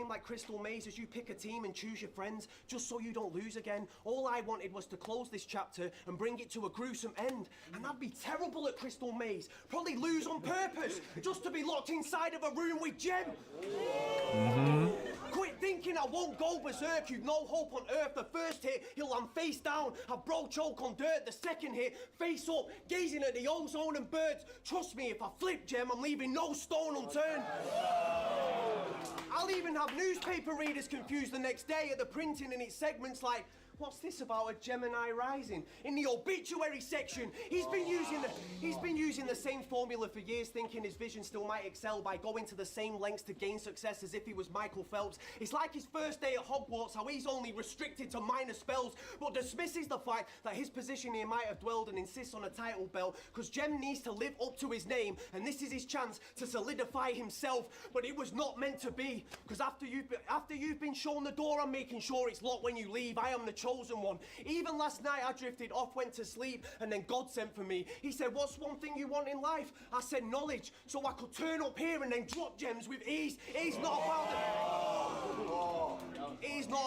like Crystal Maze, as you pick a team and choose your friends just so you don't lose again. All I wanted was to close this chapter and bring it to a gruesome end. And I'd be terrible at Crystal Maze. Probably lose on purpose just to be locked inside of a room with Gem. Quit thinking I won't go berserk. You've no hope on earth. The first hit, he'll land face down. A bro choke on dirt. The second hit, face up, gazing at the ozone and birds. Trust me, if I flip Gem, I'm leaving no stone unturned. I'll even have newspaper readers confused the next day at the printing in its segments like, what's this about a Gemini rising? In the obituary section, he's been using the same formula for years, thinking his vision still might excel by going to the same lengths to gain success as if he was Michael Phelps. It's like his first day at Hogwarts, how he's only restricted to minor spells, but dismisses the fact that his position here might have dwelled and insists on a title belt, because Gem needs to live up to his name, and this is his chance to solidify himself. But it was not meant to be, because after you've been shown the door, I'm making sure it's locked when you leave. I am the chosen one. Even last night I drifted off, went to sleep, and then God sent for me. He said, what's one thing you want in life? I said knowledge, so I could turn up here and then drop gems with ease. It's not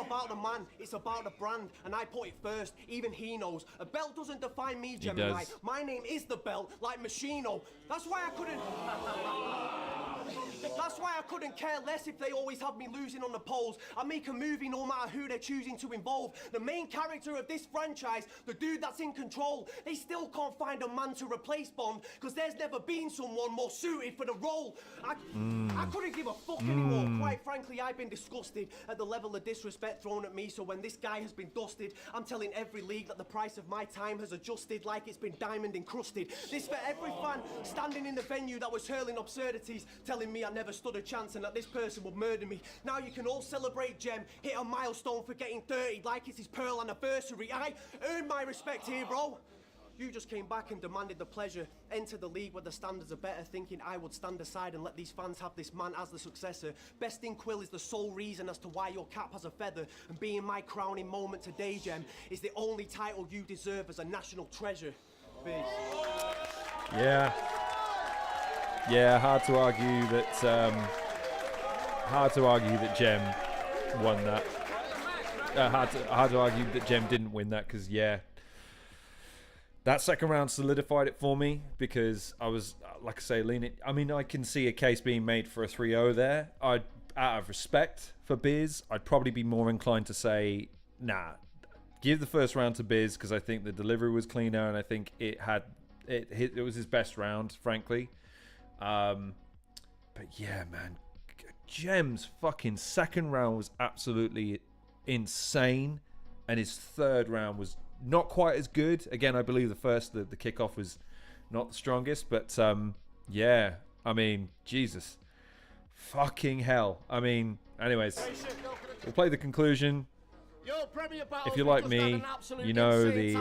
about the man, it's about the brand, and I put it first. Even he knows. A belt doesn't define me, Gemini. My name is the belt, like Machino. That's why I couldn't care less if they always have me losing on the polls. I make a movie no matter who they're choosing to involve. The main character of this franchise, the dude that's in control, they still can't find a man to replace Bond, because there's never been someone more suited for the role. I couldn't give a fuck anymore. Quite frankly, I've been disgusted at the level of disrespect thrown at me, so when this guy has been dusted, I'm telling every league that the price of my time has adjusted like it's been diamond encrusted. This for every fan standing in the venue that was hurling absurdities, telling me I never stood a chance and that this person would murder me. Now you can all celebrate Gem, hit a milestone for getting 30 like it's his pearl anniversary. I earned my respect here, bro. You just came back and demanded the pleasure, entered the league where the standards are better, thinking I would stand aside and let these fans have this man as the successor. Best in Quill is the sole reason as to why your cap has a feather, and being my crowning moment today, Gem, is the only title you deserve as a national treasure. Biz. Yeah, hard to argue that Gem won that. Hard to argue that Gem didn't win that, because that second round solidified it for me, because I was, like I say, leaning. I mean, I can see a case being made for a 3-0 there. Out of respect for Biz, I'd probably be more inclined to say, nah, give the first round to Biz, because I think the delivery was cleaner, and I think it was his best round, frankly. But yeah, man, Gem's fucking second round was absolutely insane, and his third round was not quite as good. Again, I believe the kickoff was not the strongest, but yeah, I mean, Jesus, fucking hell. I mean, anyways, we'll play the conclusion. If you're like me, you know the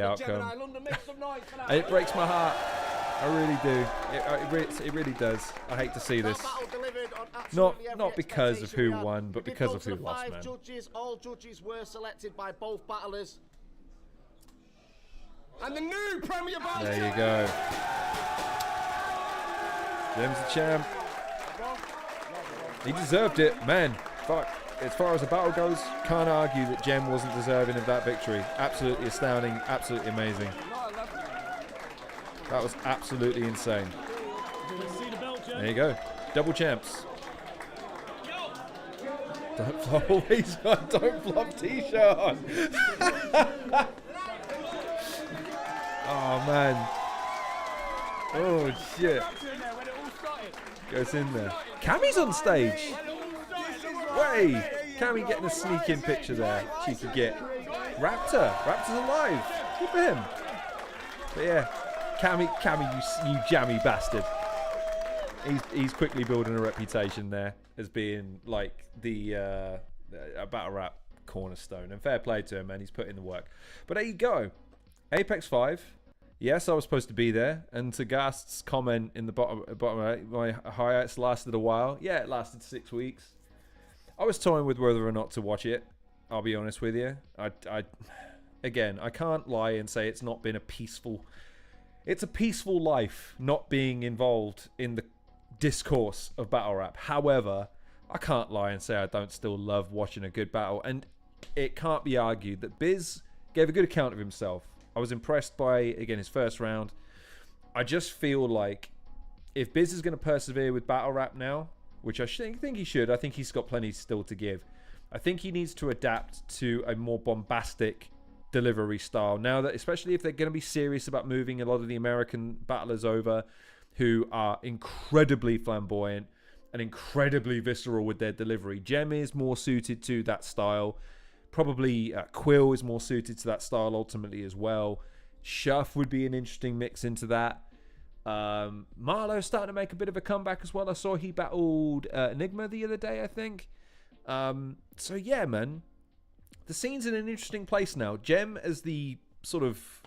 outcome. It breaks my heart. I really do. It really does. I hate to see this. Not because of who won, but because of who lost, man. All judges were selected by both battlers. And the new Premier Battle. There you go. Gem's the champ. He deserved it, man. Fuck. As far as the battle goes, can't argue that Gem wasn't deserving of that victory. Absolutely astounding, absolutely amazing. That was absolutely insane. There you go. Double champs. Don't Flop always got a Don't Flop t-shirt on. Oh, man. Oh, shit. Goes in there. Cammy's on stage. Way. Cammy getting a sneak-in picture there. She could get Raptor. Raptor's alive. Good for him. But yeah, Cammy, you jammy bastard. He's quickly building a reputation there as being like the battle rap cornerstone. And fair play to him, man. He's put in the work. But there you go. Apex 5. Yes, I was supposed to be there. And to Gast's comment in the bottom right, my highlights lasted a while. Yeah, it lasted 6 weeks. I was toying with whether or not to watch it. I'll be honest with you. Again, I can't lie and say it's not been a peaceful... It's a peaceful life not being involved in the discourse of battle rap. However, I can't lie and say I don't still love watching a good battle. And it can't be argued that Biz gave a good account of himself. I was impressed by, again, his first round. I just feel like if Biz is going to persevere with battle rap now, which I think he should, I think he's got plenty still to give. I think he needs to adapt to a more bombastic delivery style. Now that, especially if they're going to be serious about moving a lot of the American battlers over who are incredibly flamboyant and incredibly visceral with their delivery. Gem is more suited to that style. Probably Quill is more suited to that style ultimately as well. Shuff would be an interesting mix into that. Marlo's starting to make a bit of a comeback as well. I saw he battled Enigma the other day, I think. So yeah, man, the scene's in an interesting place now. Gem as the sort of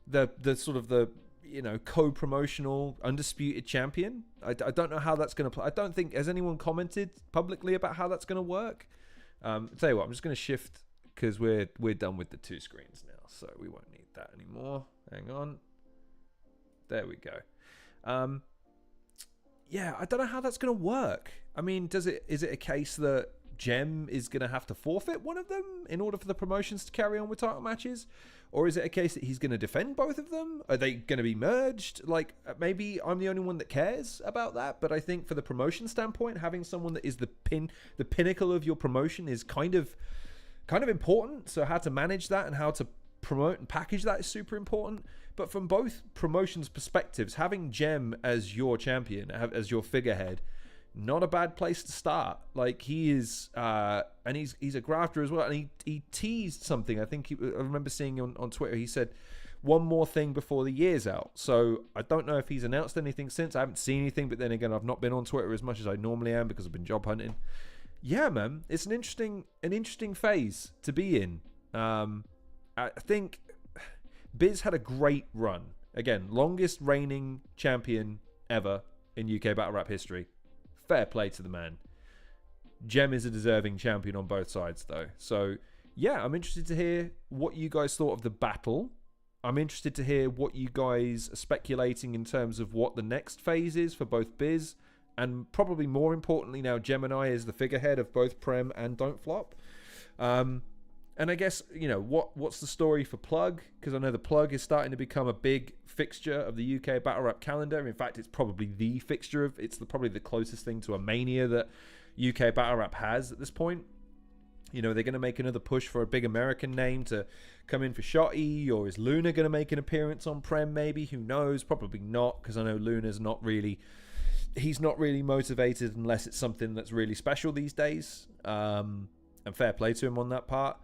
the you know, co-promotional undisputed champion. I don't know how that's going to play. I don't think, has anyone commented publicly about how that's going to work? I'll tell you what, I'm just going to shift because we're done with the 2 screens now, so we won't need that anymore. Hang on. There we go. Yeah, I don't know how that's going to work. I mean, is it a case that Gem is going to have to forfeit one of them in order for the promotions to carry on with title matches? Or is it a case that he's going to defend both of them? Are they going to be merged? Like, maybe I'm the only one that cares about that, but I think for the promotion standpoint, having someone that is the pinnacle of your promotion is kind of important. So how to manage that and how to promote and package that is super important. But from both promotions' perspectives, having Gem as your champion, as your figurehead, not a bad place to start. Like, he is, and he's a grafter as well. And he teased something. I think I remember seeing on Twitter. He said one more thing before the year's out. So I don't know if he's announced anything since. I haven't seen anything. But then again, I've not been on Twitter as much as I normally am because I've been job hunting. Yeah, man, it's an interesting phase to be in. I think Biz had a great run. Again, longest reigning champion ever in UK battle rap history. Fair play to the man. Gem is a deserving champion on both sides, though. So, yeah, I'm interested to hear what you guys thought of the battle. I'm interested to hear what you guys are speculating in terms of what the next phase is for both Biz. And probably more importantly now, Gemin1 is the figurehead of both Prem and Don't Flop. And I guess, you know, what's the story for Plug? Because I know the Plug is starting to become a big fixture of the UK battle rap calendar. In fact, it's probably the fixture of, it's probably the closest thing to a mania that UK battle rap has at this point. You know, they're going to make another push for a big American name to come in for Shotty, or is Luna going to make an appearance on Prem maybe? Who knows? Probably not, because I know Luna's not really, he's not really motivated unless it's something that's really special these days. And fair play to him on that part.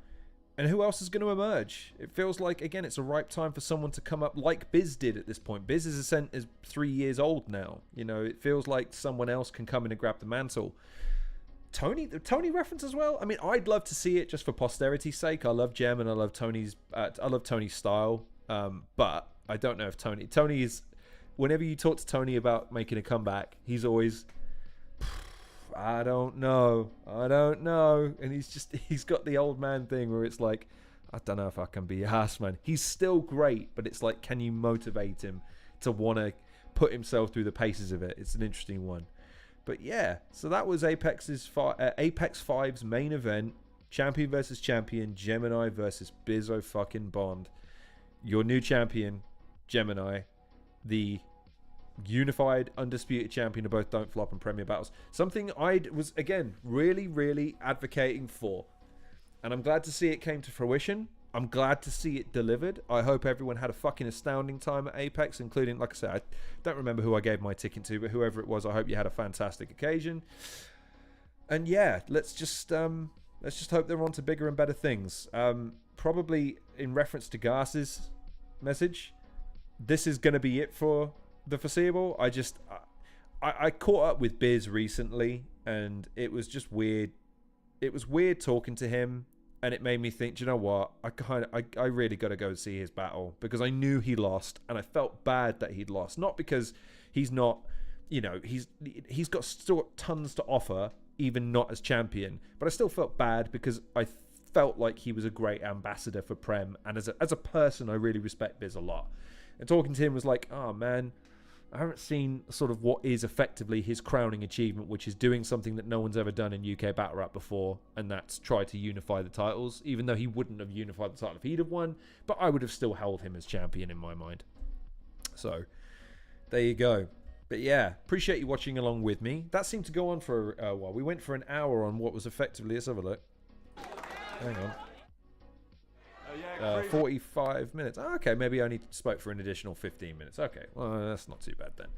And who else is going to emerge? It feels like, again, it's a ripe time for someone to come up like Biz did at this point. Biz is 3 years old now. You know, it feels like someone else can come in and grab the mantle. The Tony reference as well. I mean, I'd love to see it just for posterity's sake. I love Gem and I love Tony's style. But I don't know if Tony is, whenever you talk to Tony about making a comeback, he's always, I don't know. And he's got the old man thing where it's like, I don't know if I can be asked, man. He's still great, but it's like, can you motivate him to want to put himself through the paces of it? It's an interesting one. But yeah, so that was Apex 5's main event. Champion versus champion, Gemin1 versus Bizzo fucking Bond. Your new champion, Gemin1, the unified, undisputed champion of both Don't Flop and Premier Battles. Something I was, again, really, really advocating for. And I'm glad to see it came to fruition. I'm glad to see it delivered. I hope everyone had a fucking astounding time at Apex, including, like I said, I don't remember who I gave my ticket to, but whoever it was, I hope you had a fantastic occasion. And yeah, let's just hope they're on to bigger and better things. Probably in reference to Garce's message, this is going to be it for the foreseeable. I caught up with Biz recently, and it was just weird. It was weird talking to him. And it made me think, do you know what? I really got to go see his battle, because I knew he lost, and I felt bad that he'd lost. Not because he's not, you know, he's got still tons to offer, even not as champion. But I still felt bad because I felt like he was a great ambassador for Prem, and as a person, I really respect Biz a lot. And talking to him was like, oh man, I haven't seen sort of what is effectively his crowning achievement, which is doing something that no one's ever done in UK Battle Rap before, and that's try to unify the titles, even though he wouldn't have unified the title if he'd have won, but I would have still held him as champion in my mind. So, there you go. But yeah, appreciate you watching along with me. That seemed to go on for a while. We went for an hour on what was effectively, let's have a look. Hang on. 45 minutes. Oh, okay, maybe I only spoke for an additional 15 minutes. Okay, well, that's not too bad then.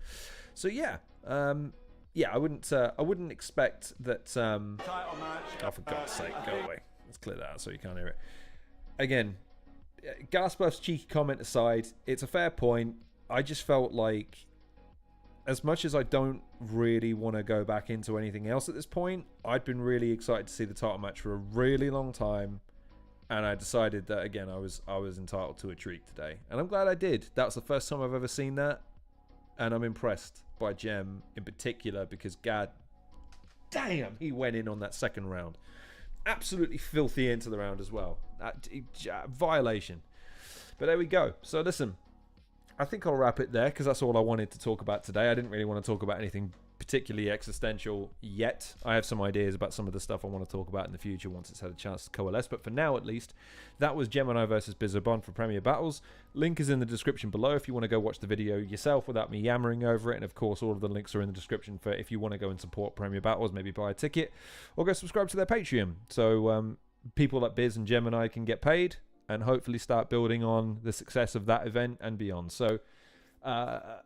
So yeah, I wouldn't expect that. Oh, for God's sake, go away. Let's clear that out so you can't hear it. Again, Gaspuff's cheeky comment aside, it's a fair point. I just felt like, as much as I don't really want to go back into anything else at this point, I'd been really excited to see the title match for a really long time. And I decided that, again, I was entitled to a treat today. And I'm glad I did. That was the first time I've ever seen that. And I'm impressed by Gem in particular, because god damn, he went in on that second round. Absolutely filthy into the round as well. Violation. But there we go. So listen, I think I'll wrap it there, because that's all I wanted to talk about today. I didn't really want to talk about anything particularly existential yet. I have some ideas about some of the stuff I want to talk about in the future once it's had a chance to coalesce, but for now at least, that was Gemin1 versus Bizzo Bond for Premier Battles. Link is in the description below if you want to go watch the video yourself without me yammering over it, and of course all of the links are in the description for if you want to go and support Premier Battles, maybe buy a ticket or go subscribe to their Patreon, so people like Biz and Gemin1 can get paid and hopefully start building on the success of that event and beyond. So Haddo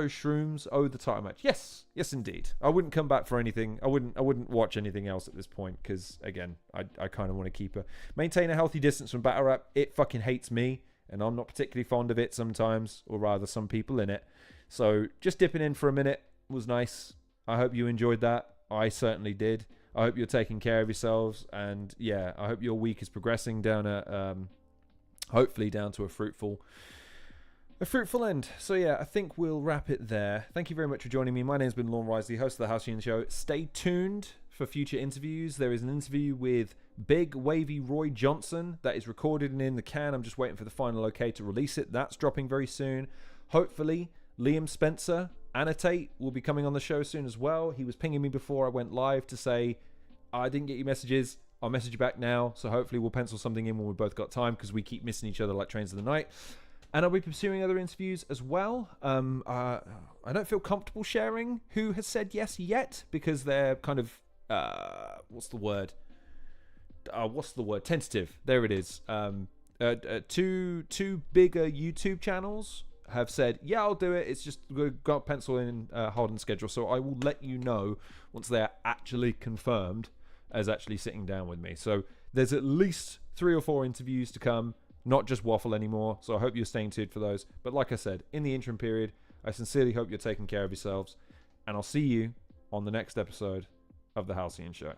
Shrooms, the title match. Yes, indeed. I wouldn't come back for anything. I wouldn't watch anything else at this point, because again, I kind of want to maintain a healthy distance from battle rap. It fucking hates me, and I'm not particularly fond of it sometimes, or rather some people in it. So just dipping in for a minute was nice. I hope you enjoyed that. I certainly did. I hope you're taking care of yourselves, and yeah, I hope your week is progressing down hopefully down to a fruitful end. So yeah, I think we'll wrap it there. Thank you very much for joining me. My name's been Lorne Risley, host of the Halcyon Show. Stay tuned for future interviews. There is an interview with Big Wavy Roy Johnson that is recorded and in the can. I'm just waiting for the final okay to release it. That's dropping very soon. Hopefully, Liam Spencer, Annotate, will be coming on the show soon as well. He was pinging me before I went live to say, I didn't get your messages. I'll message you back now. So hopefully we'll pencil something in when we've both got time, because we keep missing each other like trains of the night. And I'll be pursuing other interviews as well. I don't feel comfortable sharing who has said yes yet, because they're kind of, what's the word? Tentative. There it is. Two bigger YouTube channels have said, yeah, I'll do it. It's just we've got pencil in Holden schedule. So I will let you know once they're actually confirmed as actually sitting down with me. So there's at least 3 or 4 interviews to come. Not just waffle anymore, so I hope you're staying tuned for those. But like I said, in the interim period, I sincerely hope you're taking care of yourselves, and I'll see you on the next episode of The Halcyon Show.